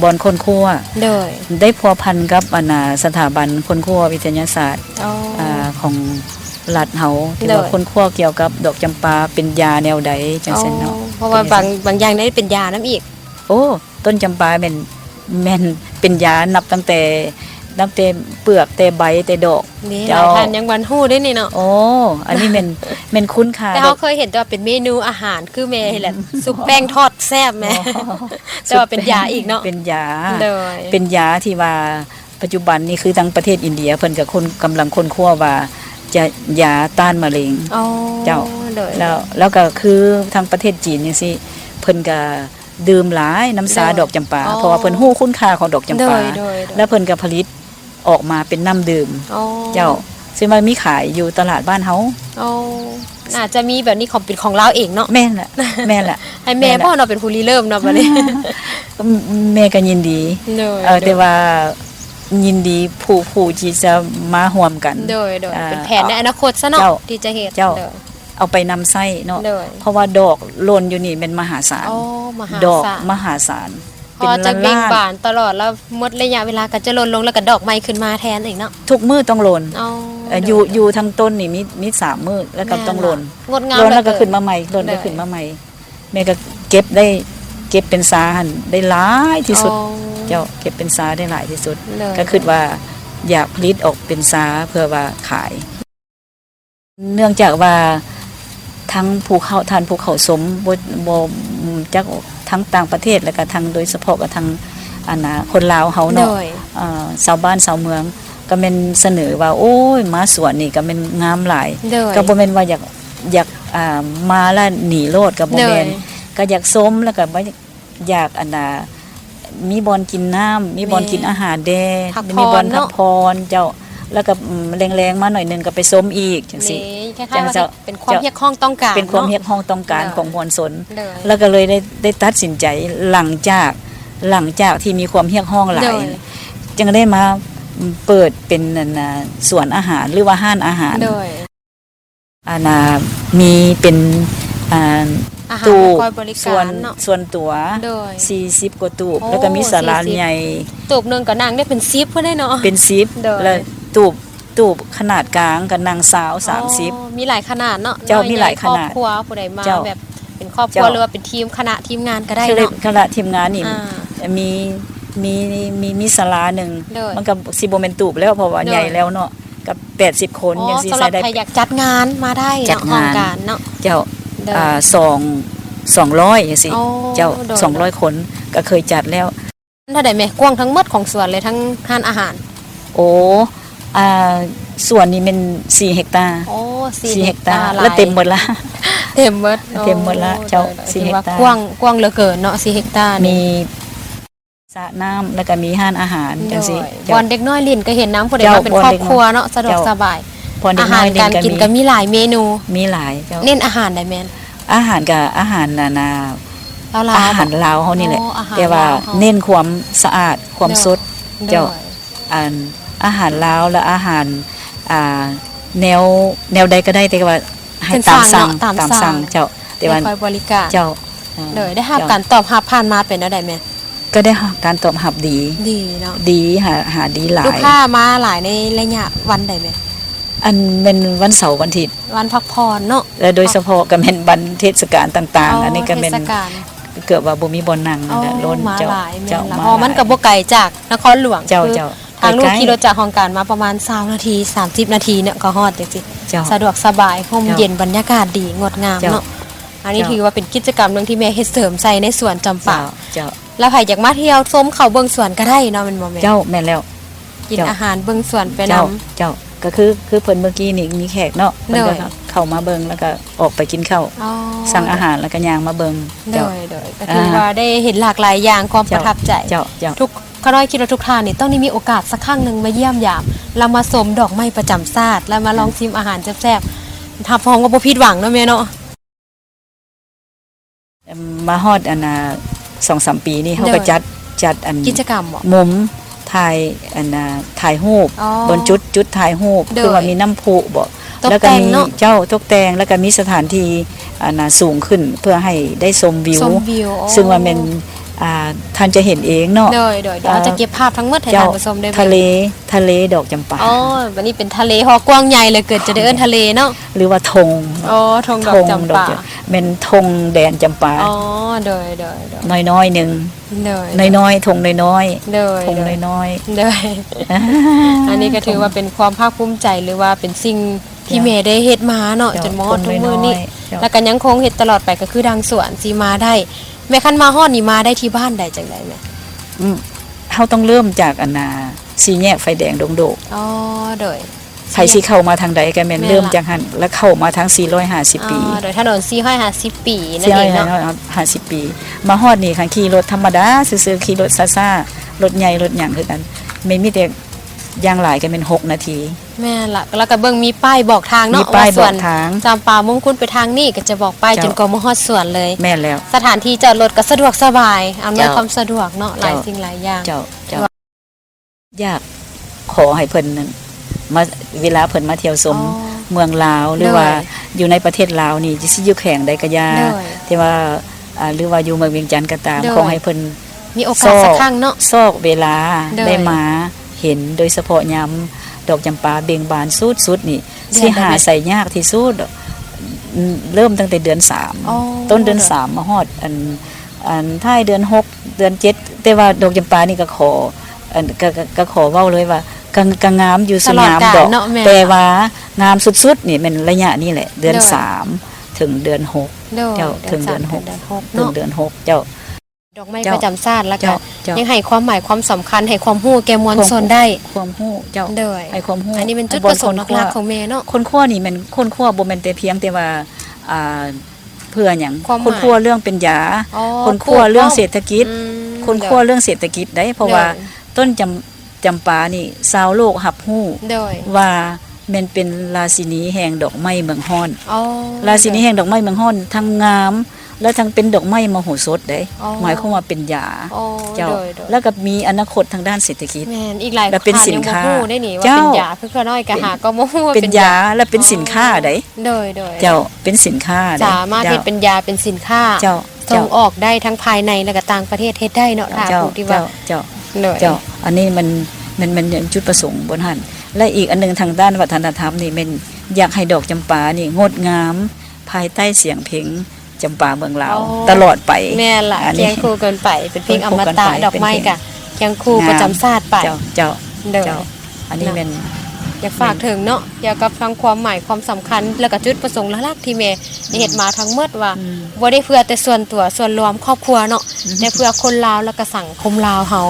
E: บอนคนครัว
B: โดย
E: ได้พัวพันกับสถาบันคนครัววิทยาศาสตร์
B: อ๋อ
E: ของรัฐเฮาที่
B: โดย
E: ว่าคนครัวเกี่ยวกับดอกจำปาเป็นยาแนวใดจังซั่นเนาะ
B: เพราะว่าบางอย่างได้เป็นยาน้ำอีก
E: โอ้ต้นจำปาแม่นเป็นยานับตั้งแต่เปลือกแต่ใบแต่ดอก
B: นี่ห
E: เจ้า
B: ลายท่านยังวันฮู้ได้นี่เนาะ
E: โอ้อันนี้แม่นคุ้นค่า
B: แต่
E: ด
B: เขา
E: อก
B: เคยเห็นแต่ว่าเป็นเมนูอาหารคือแม่เห็นแหละซุปแป้งทอดแซ่บแม่แต่ว่าเป็นยาอีกเนาะ
E: เป็นยา
B: โดย
E: เป็นยาที่ว่าปัจจุบันนี่คือทางประเทศอินเดียเพิ่นกับคนกำลังค้นคว้าว่าจะยาต้านมะเร็ง
B: อ๋อ
E: เจ้า
B: โดย
E: แล้วก็คือทางประเทศจีนนี่สิเพิ่นก็ดื่มหลายน้ำสา
B: โดย
E: ดอกจำปา
B: อ๋อ
E: เพราะว่าเพิ่นฮู้คุณค่าของดอกจำปา
B: โดย
E: แล้วเพิ่นก็ผลิตออกมาเป็นน้ำดื่ม
B: อ๋อ
E: เจ้าซึ่งมันมีขายอยู่ตลาดบ้านเฮา
B: อ๋ออาจจะมีแบบนี้ของเป็นของเราเองเนาะ
E: แม่นล่ะแม่นล่ะ
B: ให้แม่พ่อเนาะเป็นผู้ริเริ่มเนาะบัดนี้
E: แม่ก็ยินดี
B: โดย
E: แต่ว่ายินดีผู้ที่จะมาร่วมกัน
B: โดย
E: อ่า
B: เป็นแผนในอนาคตซะเนาะ
E: เจ้า
B: ที่จะเฮ็ด
E: เจ้า
B: โดย
E: เอาไปนำไส้เนาะ
B: โดย
E: เพราะว่าดอกหล่นอยู่นี่เป็นมหาศาล
B: อ๋อมหา
E: ดอก
B: ศาล
E: มหาศาล
B: พอจะเบ่งบานตลอดแล้วหมดระยะเวลาก็จะหล่นลงแล้วก็ดอกใหม่ขึ้นมาแทนอีกเนาะ
E: ทุกมือต้องหล่น
B: อ๋อ
E: อยู่ทั้งต้นนี่มี3มือแล้วก็ต้องหล่น
B: งดงาม
E: หล่นแล้วก็
B: เหอ
E: ขึ้นมาใหม่หล่น
B: ได้
E: ก็ขึ้นมาใหม่แม่ก็เก็บเป็นสาหันได้หลายที่สุด
B: อ๋อ
E: เจ้าเก็บเป็นสาได้หลายที่สุด
B: เลย
E: ก็คิดว่าอยากผลิตออกเป็นสาเพื่อว่าขาย เนื่องจากว่าทั้งภูเขาสมบ่จากทั้งต่างประเทศแล้วก็ทั้งโดยเฉพาะกับทั้งคนลาวเฮา
B: โด
E: เนาะ
B: ย
E: ชาวบ้านชาวเมืองก็แม่นเสนอว่าโอ้ยมาสวนนี่ก็แม่นงามหลาย
B: โดย
E: ก็บ่แม่นว่าอยากมาแล้วหนีโลดก็บ่แม่น
B: โดย
E: ก็อยากส้มแล้วก็บ่อยากมีบอนกินน้ำมีบอนกินอาหารแด
B: พักผ่อน
E: มีบอนพัก
B: เนาะ
E: พรเจ้าแล้วก็แรงๆมาหน่อยหนึงก็ไปส้มอีกจังซี่
B: นี่คล้ายๆว่า
E: เจ้า
B: เป็นความเรียกร้องต้องการ
E: เป็นความเรีย
B: เนาะ
E: กร้องต้องการ
B: โดย
E: ของมวลชน
B: โดย
E: แล้วก็เลยได้ตัดสินใจหลังจากที่มีความเรียกร้องหลา
B: โด
E: ย
B: ย
E: จึงได้มาเปิดเป็นสวนอาหารหรือว่าห้านอาหาร
B: โดย
E: มีเป็น
B: อาหาร
E: ตู้
B: คอยบริ
E: ส่
B: กา
E: วน
B: รเนาะ
E: ส่วนตัว
B: โดย
E: 40กว่าตู้
B: โอ้
E: แล้วก็มีศาลา
B: 40
E: ใหญ่
B: ตูบหนึงก็นั่งได้เป็น10เพิ่นได้เนาะ
E: เป็น10
B: โดย
E: แล้วตู้ขนาดกลางก็นั่งสาว30
B: มีหลายขนาดเนาะ
E: เจ้ามีหลายขนาด
B: ครอบครัวผู้ใดมา
E: เจ้า
B: แบบเป็นครอบครัว
E: เจ้า
B: หรือว่าเป็นทีมคณะทีมงานก็ได้
E: คือ
B: เนาะ
E: คณะทีมงานนี่
B: อ่า
E: มีศาลาหนึ่ง
B: โดย
E: มันก็สิบ่แม่นตูบแล้วเพราะว่า
B: โดย
E: ใหญ่แล้วเนาะกับ80 คน
B: อ๋อ
E: ยังสิ
B: สำห
E: ใส่
B: รับ
E: ได้
B: ใครอยากจัดงานมาได้
E: จัด
B: เนาะ
E: งาน
B: โครงการเนาะ
E: เจ้า
B: โดย
E: 200จังซี่
B: อ๋อ
E: เจ้า
B: โดย
E: 200 คนก็เคยจัดแล้ว
B: ถ้าได้แม่กว้างทั้งหมดของสวนเลยทั้งห้านอาหาร
E: โอ้อ่าส่วนนี้เป็น4 เฮกตาร์
B: โอ้
E: 4 เฮกตาร์
B: หลาย
E: แล้วเต็มหมดละ
B: เต็มหมด
E: เต็มหมดละเจ้า
B: ถือ
E: 4 เฮก
B: ว่า
E: ตาร์
B: กว้างเหลือเกินเนาะ4 เฮกตาร์นี่
E: มีสระน้ำแล้วก็มีห้านอาหารจังซี่
B: บอนเด็กน้อยลินก็เห็นน้ำพอได้
E: เจ้า
B: มาเป็นครอบครัวเนาะสะดวก
E: เจ้า
B: สบาย
E: พอเด็
B: อาก
E: น้
B: หาร
E: อยเล่
B: การ
E: น
B: กินก็มีหลายเมนู
E: มีหลายเจ้า
B: เน้นอาหารได้แม่น
E: อาหารกับอาหารนานา
B: ลาว
E: อาหารลาวเฮานี่แหละ
B: อ๋ออาหาร
E: แต่ว่า
B: ลาวเฮา
E: เน้นความสะอาดความสด
B: ๆ
E: เจ้า อันอาหารลาวและอาหารแนวใดก็ได้แต่ว่าให้ตามสั่งตามสั่งเจ้าแต่ว่า
B: ได้คอยบริการ
E: เจ้า
B: เลยได้รับการตอบรับผ่านมาเป็นได้แม่
E: ก็ได้รับการตอบรับดี
B: ดีเนาะ
E: ดีหาดีหลา
B: ลูก
E: ย
B: ค้ามาหลายในระยะวันใดแม่
E: อันเป็นวันเสาร์วันอาทิตย์
B: วันพักผ่อนเนาะ
E: และโดยเฉพาะก็เป็นวันเทศกาลต่างๆ อันนี้ก็เป็น
B: เทศกาล
E: เกือบว่าบ่มีบ่อนนั่งนั่นแหละล้น
B: มา
E: เจ้า
B: หลายแม่
E: เจ้าน
B: ละ
E: มา
B: เพราะมันก็บ่ไกลจากนครหลวง
E: เจ้า
B: คือ
E: เจ้า
B: ทางลูก
E: ใกล้ๆ
B: ขี่รถจากของการมาประมาณ20นาที30นาทีเนี่ยก็ฮอดจังซี่
E: เจ้า
B: สะดวกสบายร่ม
E: เจ้า
B: เย็นบรรยากาศดีงดงาม
E: เจ้า
B: เนาะอันนี้
E: เจ้า
B: ถือว่าเป็นกิจกรรมหนึงที่แม่เฮ็ดเสริมใส่ในสวนจำปา
E: เจ้า
B: แล้วใครอยากมาเที่ยวชมเขาเบิ่งสวนก็ได้เนาะแมันบ่แม่
E: เจ้าแม่นแล้ว
B: กิน
E: เจ้า
B: อาหารเบิ่งสวนไปนำ
E: เจ้าก็คือเพิ่นเมื่อกี้นี่มีแขกเนาะเพิ่นก็
B: เด้อ
E: เข้ามาเบิ่งแล้วก็ออกไปกินข้าว
B: อ๋อ
E: สั่งอาหารแล้วก็ย่างมาเบิ่ง
B: โด
E: เจ้าย
B: ก็ถือว่าได้เห็นหลากหลายอย่างความประทับใจ
E: เจ้าเจ้า
B: ทุกข้าน้อยคิดว่าทุกท่านนี่ต้องได้มีโอกาสสักครั้งหนึ่งมาเยี่ยมยามเรามาชมดอกไม้ประจำชาติแล้วมาลองชิมอาหารแซ่บๆทับพองก็บ่ผิดหวังเนาะแม่เนาะ
E: มาฮอดอันน่ะ2-3 ปีนี่เขาก็
B: เด้อ
E: จัดอัน
B: กิจกรรมบ่
E: มุมถ่ายอันน่ะถ่ายรูป
B: อ๋อบ
E: นจุดถ่ายรูป
B: เด้อ
E: คือว่ามีน้ำพุบ่
B: ตก
E: แล้วก็
B: แต่ง
E: มี
B: เนาะ
E: เจ้าตกแต่งแล้วก็มีสถานที่อันน่ะสูงขึ้นเพื่อให้ได้ชมวิว
B: ชมวิวอ๋อ
E: ซึ่งว่าเป็นท่านจะเห็นเองเนาะ
B: เดี๋ยวเราจะเก็บภาพทั้งหมดให้
E: เจ้า
B: ท่านผู้ชมได้เบิ่ง
E: ทะเลดอกจำปา
B: อ๋อวันนี้เป็นทะเลฮอกว้างใหญ่เลยเกิดจะได้เอิ้นทะเลเนาะ
E: หรือว่าธง
B: อ๋อธงดอกจำปา
E: เป็นธงแดนจำปา
B: อ๋อเดี๋ยว
E: น้อยๆหนึ่ง
B: เดี๋ยว
E: น้อยๆธงน้อย
B: เดี๋ยว
E: ๆธงน้อย
B: เดี๋ยว
E: ๆ
B: อันนี้ก็ถือว่าเป็นความภาคภูมิใจหรือว่าเป็นสิ่งที่แม่ได้เฮ็ดมาเนาะจนมอดทุกมื้อนี้
E: เจ้า
B: แล้วก็ยังคงเฮ็ดตลอดไปก็คือดังสวนสิมาได้แม่คันมาฮอดนี่มาได้ที่บ้านใดจังได๋แม่
E: เขาต้องเริ่มจากอันนาสี่แยกไฟแดงดงโดก
B: อ๋อโดย
E: ไผสิเข้ามาทางใดก็แม่น
B: แม่นละ
E: เริ่มจากหันแล้วเข้ามาทาง450 ปี
B: โดยถนน450ปีนั่นเองเนาะ
E: 450 ปี มาฮอดนี่ค่ะขี่รถธรรมดาซื่อๆขี่รถซ่าๆรถใหญ่รถหยังคือกันไม่มีแต่อย่างหลายก็เป็น6 นาที
B: แม่นล่ะแล้วก็เบิ่งมีป้ายบอกทาง
E: มี
B: เนาะ
E: ป้าย
B: ว่าส
E: บ
B: ว
E: อน กทาง
B: จำปามงคุณไปทางนี้ก็จะบอกป้าย
E: เจ้า
B: จนกว่ามาฮอดสวนเลย
E: แม่นแล้ว
B: สถานที่จอดรถก็สะดวกสบายอำนวย
E: เจ้า
B: ความสะดวกเนาะหลาย
E: เจ้า
B: สิ่งหลายอย่าง
E: เจ้าอยากขอให้เพิ่นนั้นมาเวลาเพิ่นมาเที่ยวชม
B: อ๋อ
E: เมืองลาวหรือ
B: ได้
E: ว่าอยู่ในประเทศลาวนี่สิอยู่แข่งใดก็ยา
B: ได้
E: ที่ว่าหรือว่าอยู่เมืองเวียงจันทน์ก็ตาม
B: ได้
E: ขอให้เพิ่น
B: มีโอกาสสักครั้งเนาะ
E: ซอกเวลา
B: ได้
E: ได้มาเห็นโดยเฉพาะยามดอกจำปาเบ่งบานสุดๆนี่
B: เดือน
E: สิหา
B: ใด
E: ใส่ยากที่สุดเริ่มตั้งแต่เดือน
B: อ๋อ
E: 3ต้นเดือน3มาฮอดอันท้ายเดือน6เดือน7แต่ว่าดอกจำปานี่ก็ขออันก็ขอเว้าเลยว่าก็งามอยู่ส
B: ตลอด
E: งาม
B: กาล
E: ดอก
B: เนาะแม่
E: แต่ว่างามสุดๆนี่มันระยะนี้แหละ เดือน
B: ได้
E: 3ถึงเดือน6
B: โดย
E: เจ้าถึงเดือน
B: สาม
E: 6
B: เดือนหก
E: ถึง
B: เนาะ
E: เดือน6เจ้า
B: ดอกไม้
E: เจ้า
B: ประจำชาติแล้วก็
E: เจ้า
B: ยังให้ความหมายความสำคัญให้ความรู้แก่มวลชนได้
E: ความฮู้เจ้า
B: โดย
E: ให้ความฮู้
B: อันนี้เป็นจุด
E: บ่
B: ประสงค์หลักๆของแม่เนาะ
E: คนขั้วนี่มันคนขั้วบ่แม่นแต่เพียงแต่ว่าเพื่อหยัง
B: ความหมาย
E: คนขั้วเรื่องเป็นยา
B: อ๋อ
E: คนขั้วเรื่องเศรษฐกิจ
B: อืม
E: คนขั้วเรื่องเศรษฐกิจได้เพราะว่า
B: โดย
E: ต้นจำปานี่ชาวโลกรับฮู้
B: โดย
E: ว่ามันเป็นราชินีแห่งดอกไม้เมืองฮ้อน
B: อ๋อ
E: ราชินีแห่งดอกไม้เมืองฮ้อนทั้งงาม และทั้งเป็นดอกไม้มโหสถได้
B: อ๋อ
E: หมายความว่าเป็นยา
B: อ๋อ
E: เจ้า
B: โดย
E: แล้วก็มีอนาคตทางด้านเศรษฐกิจ
B: แม่นอีกหลาย
E: และเป็นสินค้า
B: ยังบ่ฮู้ได้นี่ว่า
E: เจ้า
B: เป็นยาเพื่อน้อยก็หาก็บ่ฮู้ว่า
E: เป็นยาและเป็นสินค้าได้
B: โดย
E: เจ้าเป็นสินค้าได้
B: สามารถเฮ็ดเป็นยาเป็นสินค้า
E: เจ้า
B: ส่งออกได้ทั้งภายในและก็ต่างประเทศเฮ็ดได้เนาะถ้า
E: เจ้า
B: ผู้ที่ว่า
E: เจ้า
B: โดย
E: เจ้าอันนี้มันจุดประสงค์บนหันและอีกอันหนึงทางด้านวัฒนธรรมนี่มันอยากให้ดอกจำปานี่งดงามภายใต้เสียงเพลงจำปาเมืองลาว
B: อ๋อ
E: ตลอดไป
B: แม่นล่ะ
E: อัน
B: เคี
E: นี้
B: ยงคู่กันไปเป็นเพลงอม
E: เคียงคู่กัน
B: ตะ
E: ไป
B: ดอกไม้
E: เป็นเพลง
B: กะเคียงคู่ประจำชาติไป
E: เจ้า
B: โดย
E: เจ้าอันนี้
B: เนาะ
E: เป็น
B: อยากฝากถึงเนาะเกี่ยวกับทางความหมายความสำคัญแล้วก็จุดประสงค์หลักๆที่แม่ได้เฮ็ดมาทั้งหมดว่าบ่ได้เพื่อแต่ส่วนตัวส่วนรวมครอบครัวเนาะแต่เพื่อคนลาวแล้วก็สังคมลาวเฮา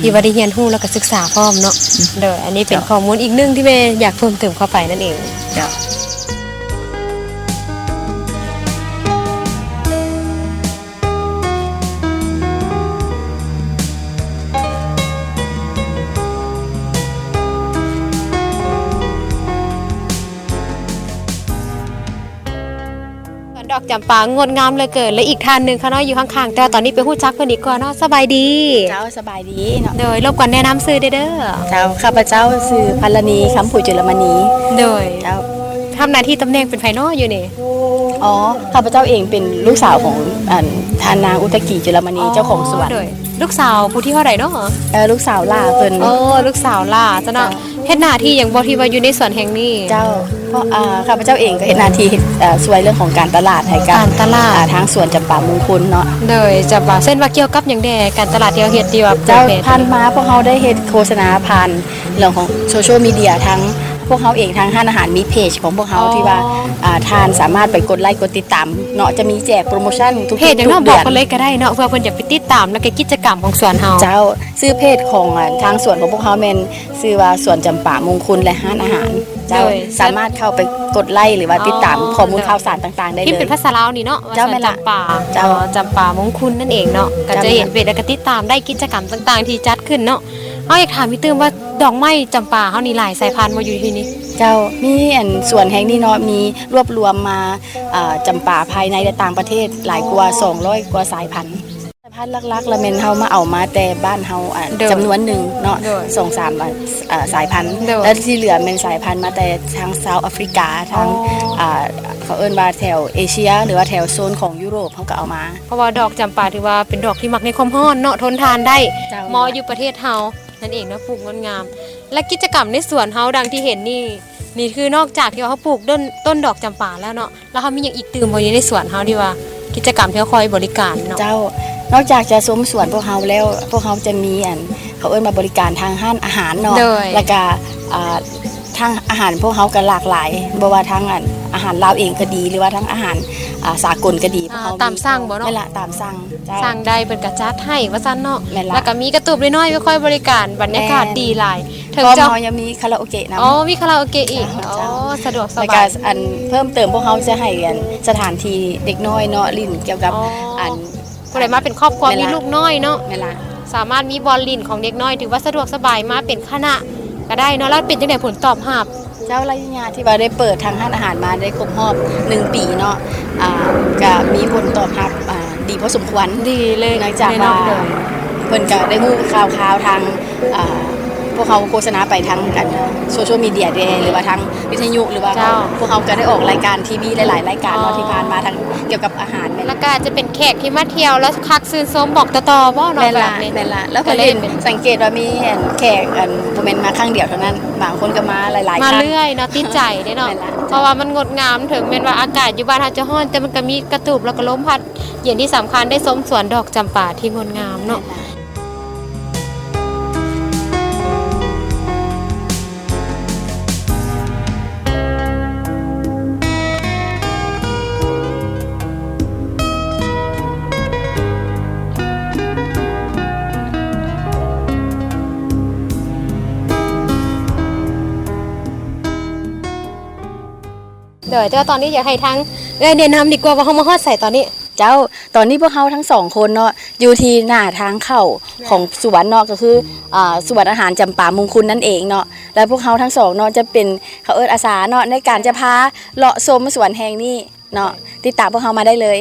B: ที่ว่าได้เรียนรู้แล้วก็ศึกษาพร้อมเนาะเด้ออันนี้เป็นข้อมูลอีกหนึงที่แม่อยากเพิ่มเติมเข้าไปนั่นเอง
E: จ้ะ
B: ดอกจำปางดงามเหลยเกินและอีกท่านหนึ่งค่ะเนาะอยู่ข้างๆแต่ว่าตอนนี้ไปฮู้จักเพิ่นอีกก่อนเนาะสบายดี
F: เจ้าสบายดีเนาะ
B: โดยรบกวนแนะนำชื่อเด้อ
F: เจ้าข้าพเจ้าชื่อพัลณีคำผุยจุลมณี
B: โดย
F: เจ้า
B: ทำหน้าที่ตำแหน่งเป็นไผเนาะอยู่นี่
F: อ๋อข้าพเจ้าเองเป็นลูกสาวของทานนางอุตกิจุลมณีเจ้าของสวน
B: โดยลูกสาวผู้ที่เท่าไหร่เนาะ
F: ลูกสาวล่าเพิ่น
B: โอ้ลูกสาวล่ะจ้ะเนาะเฮ็ดหน้าที่หยังบ่ที่ว่าอยู่ในสวนแห่งนี้
F: เจ้าเพราะข้าพเจ้าเองก็เห็นหน้าที่ช่วยเรื่องของการตลาดให้กับ
B: การตลาด
F: ทางสวนจำปามงคลเนาะ
B: โดยจะว่าเส้นว่าเกี่ยวกับหยังแดการตลาดที่เราเฮ็ดดีว่า
F: เจ้า
B: แม่น
F: ผ่านมาพวกเขาได้เฮ็ดโฆษณาผ่านเรื่องของโซเชียลมีเดียทั้งพวกเขาเองทางห้านอาหารมีเพจของพวกเขาที่ว่าทานสามารถไปกดไลค์กดติดตามเนาะจะมีแจกโปรโมชั่นทุก
B: เพจอย่าง
F: ทุ
B: เนาะ
F: ก
B: บ
F: เดื
B: อก
F: อน
B: กันเลยก็ได้เนาะเพื่อเพิ่นจะไปติดตามแล้วก็กิจกรรมของสวนเฮา
F: เจ้าซื้อเพจของทางสวนของพวกเขาเป็นซื้อว่าสวนจำปามงคลและห้านอาหาร เจ้าสามารถเข้าไปกดไลค์หรือว่าติดตามข้อมูลข่าวสารต่างๆได้
B: ที่
F: เล
B: เป็น
F: ย
B: ภาษาลาวนี่เนาะว่า
F: เจ้า
B: สว
F: แม่
B: น
F: ละ
B: จำป่า
F: เจ้า
B: จำป่ามงคุณนั่นเองเนาะก็จะเห็นเวทแล้วก็ติดตามได้กิจกรรมต่างๆ ที่จัดขึ้นเนาะเอาอยากถามพี่ตื้มว่าดอกไม้จำป่าเฮานี่หลายสายพันธุ์มาอยู่ที่นี่
F: เจ้ามีส่วนแห่งนี้เนาะมีรวบรวมมาจำปาภายในและต่างประเทศหลายกว่า200กว่าสายพันธุ์หลักๆละเมนเฮามาเอามาแต่บ้านเฮาจำนวนหนึ่งเนาะ2-3สายพันธุ์แล้วที่เหลือเป็นสายพันธุ์มาแต่ทางเซาท์แอฟริกาทางเขาเอิ้นว่าแถวเอเชีย หรือว่าแถวโซนของยุโรปเขาก็เอามา
B: เพราะว่าดอกจำป่าถือว่าเป็นดอกที่มักในความร้อนเนาะทนทานได้
F: เจ้า
B: เหมาะอยู่ประเทศเฮานั่นเองเนาะปลูกงดงาม และกิจกรรมในสวนเฮาดังที่เห็นนี่คือนอกจากที่ว่าเขาปลูกต้นดอกจำป่าแล้วเนาะแล้วเขามีอย่างอีกตื่มบ่อยู่ในสวนเฮาที่ว่ากิจกรรมที่เขาคอยบริการเนาะ
F: เจ้านอกจากจะซุ้มสวนพวกเขาแล้วพวกเขาจะมีเขาเอิ้นมาบริการทางห้านอาหารเนาะ
B: โดย
F: แล้วก็ทางอาหารพวกเขาก็หลากหลายบ่ว่าทางอาหารลาวเองก็ดี หรือว่าทั้งอาหารสากลก็ดีพวกเขา
B: ตามสั่งบ่เนาะ
F: นั่นล่ะตามสั่งเจ้า
B: สั่งได้เป็นกระจัดให้ว่าซั่นเนาะ
F: แม่นล่ะ
B: แล้วก็มีกระตุบน้อยๆไว้คอยบริการบรรยากาศดีหลายถึง
F: พร้อม
B: เจ้า
F: เขายังมีคาราโอเกะนำ
B: อ๋อมีคาราโอเกะอีก
F: เจ้า
B: อ๋อสะดวกส
F: แล้ว
B: บา
F: ก็
B: ย
F: เพิ่มเติมพวกเขาจะให้สถานที่เด็กน้อยเนาะลิ้นเกี่ยวกับ
B: อ๋ออั
F: น
B: ผู้ใดมาเป็นครอบครัว
F: แม่น
B: มี
F: ล่ะ
B: ลูกน้อยเนาะ
F: นั่นล่ะ
B: สามารถมีบอลลินของเด็กน้อยถือว่าสะดวกสบายมาเป็นคณะก็ได้เนาะแล้วเป็นจังได๋ผลตอบรับ
F: เจ้าระยะที่ว่าได้เปิดทางห้านอาหารมาได้ครบรอบ1 ปีเนาะก็มีผลตอบรับดีพอสมควร
B: ดีเลย
F: เนื่องจาก
B: แน่น
F: ว่า
B: อนเลย
F: เพิ่นก็ได้ฮู้ข่าวทางพวกเขาโฆษณาไปทางกันโซเชียลมีเดียหรือว่าทางวิทยุหรือว่าพวกเขาก็ได้ออกรายการทีวีหลายๆรายการเนาะที่ผ่านมาทางเกี่ยวกับอาหารแม่น
B: แล้วก็จะเป็นแขกที่มาเที่ยวแล้วคักซื่นชมบอกต่อๆบ่เนาะ
F: แม่น
B: แบ
F: ละ
B: บนี้
F: แม่นละแล้วก็
B: ก็เลย
F: เห็น
B: เป็น
F: สังเกตว่ามีแขกบ่แม่นมาครั้งเดียวเท่านั้นบางคนก็มาหลายๆค
B: มา
F: รั้ง
B: เรื่อยเนาะติดใจเด้เนาะ
F: แม่นละ
B: เพราะว่ามันงดงามถึงแม้ว่าอากาศอยู่บ้านเฮาจะร้อนแต่มันก็มีกระตุบแล้วก็ลมพัดเย็นที่สำคัญได้ชมสวนดอกจำปาที่งดงามเนาะ เดี๋ยวตอนนี้อยากให้ทั้งแนะนำดีกว่าว่าเขามาฮอดใส่ตอนนี้
F: เจ้าตอนนี้พวกเขาทั้งสองคนเนาะอยู่ที่หน้าทางเข้าของสวนเนาะก็คือสวนอาหารจำปามงคลนั่นเองเนาะแล้วพวกเขาทั้งสองเนาะจะเป็นเขาเอิ้นอาสาเนาะในการจะพาเลาะชมสวนแห่งนี้เนาะติดตามพวกเขามาได้เลย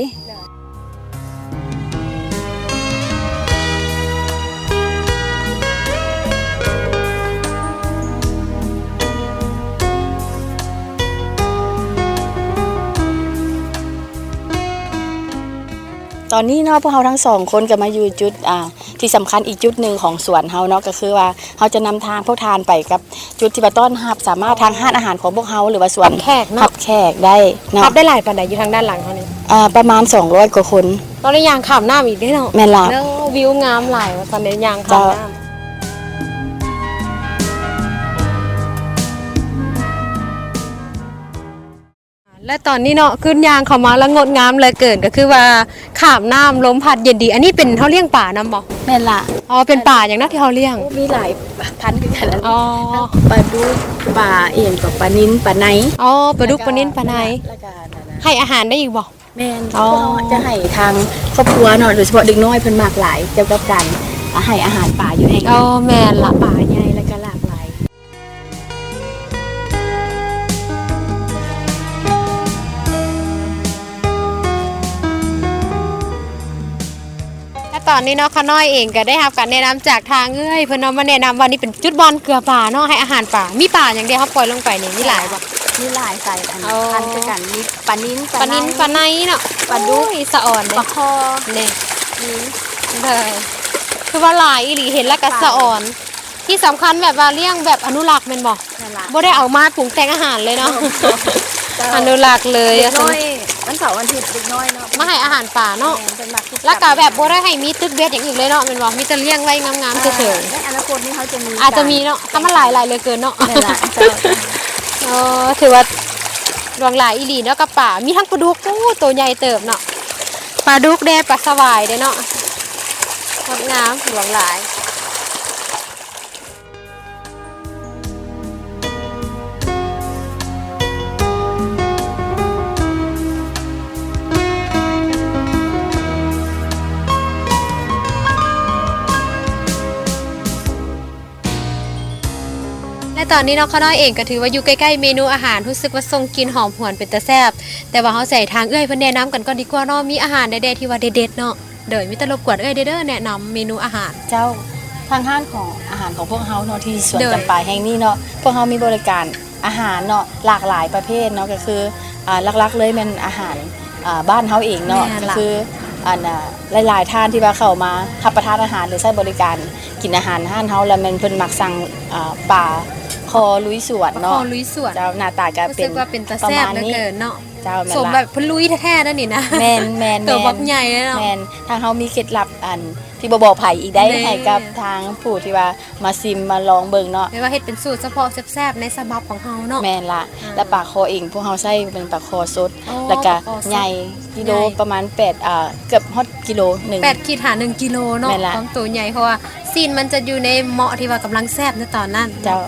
F: ตอนนี้เนาะพวกเราทั้งสองคนก็มาอยู่จุดที่สำคัญอีกจุดหนึ่งของสวนเฮาเนาะก็คือว่าเขาจะนำทางพวกทานไปกับจุดที่ว่าต้อนรับสามารถทางห้านอาหารของพวกเฮาหรือว่าสวน
B: แขกเนาะ
F: ขับแขกได้เนาะ
B: ขับได้หลายปานใดอยู่ทางด้านหลังเขานี่
F: ประมาณ200กว่าคน
B: ตอนนี้ยางข้ามน้ำอีกได้เนาะ
F: แม่นล่ะ
B: แล้ววิวงามหลายว่าตอนนี้ยางข้ามน้ำ และตอนนี้เนาะขึ้นยางเข้ามาแล้วงดงามเหลยเกินก็คือว่าขามน้ำลมพัดเย็นดีอันนี้เป็นเฮาเลี้ยงป่านำบ่
F: แม่นละ
B: อ๋อเป็นป่าอย่างนั้นที่เฮาเลี้ยง
F: มีหลายพันธุ์คือกันแล้ว
B: อ๋อ
F: ปลาดุกปลาเอียงกับปลานิ้นปลาไหน
B: อ๋อปลาดุกปลานิ่นปลาใน
F: แล้วก็นั่นน่ะ
B: ให้อาหารได้อีกบ่
F: แม่น
B: อ๋อ
F: จะให้ทางครอบครัวเนาะโดยเฉพาะเด็กน้อยเพิ่นมากหลายเกี่ยวกับการให้อาหารป่าอยู่แห่ง
B: อ๋อแม่นละ
F: ป่าใหญ่แล้วก็หลากหลาย
B: และตอนนี้เนาะขาน้อยเองก็ได้รับการแนะนำจากทางเอ้ยเพิ่นเนาะมาแนะนำว่านี่เป็นจุดบอลเกลือป่าเนาะให้อาหารป่ามีป่าอย่างเดียวเฮาปล่อยลงไปนี่มีหลายบ่
F: มีหลายสายพันธุ์
B: อ๋อ
F: พันธุ์คือกันมีปลานิ้น
B: ปลานิ่นปลาในเนาะ
F: ปลาดุก
B: โอ้ยสะอ่อน
F: ป
B: เด้
F: ลาคอ
B: นี่เลยคือว่าหลายอีหลีเห็นแล้วก็สะอ่อน ที่สำคัญแบบว่าเลี้ยงแบบอนุรักษ์แม่นบ่
F: นั่นล่ะ
B: บ่ได้เอามาปรุงแต่งอาหารเลยเนาะ อนุรักษ์เลย
F: เด็กน้อยวันเสาร์วันอาทิตย์เด็กน้อยเนาะ
B: มาให้อาหารป่าเนาะ
F: แม่นเป็นมัก
B: แล้วก็แบบบ่ได้ให้มีตึกเบ็ดอย่างอื่นเลยเนาะแม่นบ่มีแต่เลี้ยงไว้งามๆเฉย
F: ในอนาคตนี้เขาจะมี
B: ๆอาจจะมีเนาะถ้ามันหลายๆเหลยเกินเนาะ
F: นั่นล่ะเจ้า
B: ถือว่าดวงหลายอีหลีเนาะกับป่ามีทั้งปลาดุกโอ้ตัวใหญ่เติบเนาะปลาดุกแดปลาสวายเด้เนาะงดงามดวงหลาย และตอนนี้น้องข้าวน้อยเองก็ถือว่าอยู่ใกล้ๆเมนูอาหารรู้สึกว่าทรงกลินหอมหวนเป็นตาแซ่บแต่ว่าเขาใส่ทางเอ้ยเพิ่นแนะนำกันก่อนดีกว่าเนาะมีอาหารเด็ดๆที่ว่าเด็ดๆเนาะเดี๋ยวมีแต่รบกวนเอ้ยเด้อแนะนำเมนูอาหาร
F: เจ้าทางห้างของอาหารของพวกเฮาเนาะที่สวน
B: เด้อ
F: จำปาแห่งนี้เนาะพวกเฮามีบริการอาหารเนาะหลากหลายประเภทเนาะก็คือหลักๆเลยมันอาหารบ้านเฮาเองเนาะ
B: แม่น
F: ก็
B: ล่ะ
F: คือหลายๆท่านที่ว่าเข้ามารับประทานอาหารหรือใช้บริการกินอาหารห้านเฮาแล้วมันเพิ่นมักสั่งปลาคอลุยสวน
B: คอ
F: เนาะ
B: ลุยสวน
F: เจ้าหน้าตาก็
B: รู้
F: เป็
B: สึ
F: น
B: กว่าเป็นตา
F: ประ
B: แซ่บ
F: มาณ
B: เหลือ
F: นี้
B: เกินเนาะ
F: เจ้าแม่น
B: สม
F: ล่ะ
B: แบบเพิ่นลุยแท้ๆนั่นนี่นะ
F: แมน
B: ตัวบักใหญ่เลยเนาะ
F: แมนทางเขามีเคล็ดลับอันที่บ่บอกไผอีกได้
B: แม่
F: ให้กับทางผู้ที่ว่ามาซิมมาลองเบิ่งเนาะ
B: เรียกว่าเฮ็ดเป็นสูตรเฉพาะแซ่บๆในสบับของเฮาเนาะ
F: แม่นละและปลาคอเองพวกเขาใช้เป็นปลาคอสด
B: อ๋อ
F: แล้วก็
B: ปลาคอสด
F: ใหญ่กิโล
B: ใหญ่
F: ประมาณ8เกือบฮอดกิโลหนึ่ง
B: 8ขีดหา1กิโลเนาะ
F: แม่นล่ะ
B: ความตัวใหญ่เพราะว่าซีนมันจะอยู่ในเหมาะที่ว่ากำลังแซ่บในตอนนั้น
F: เจ้า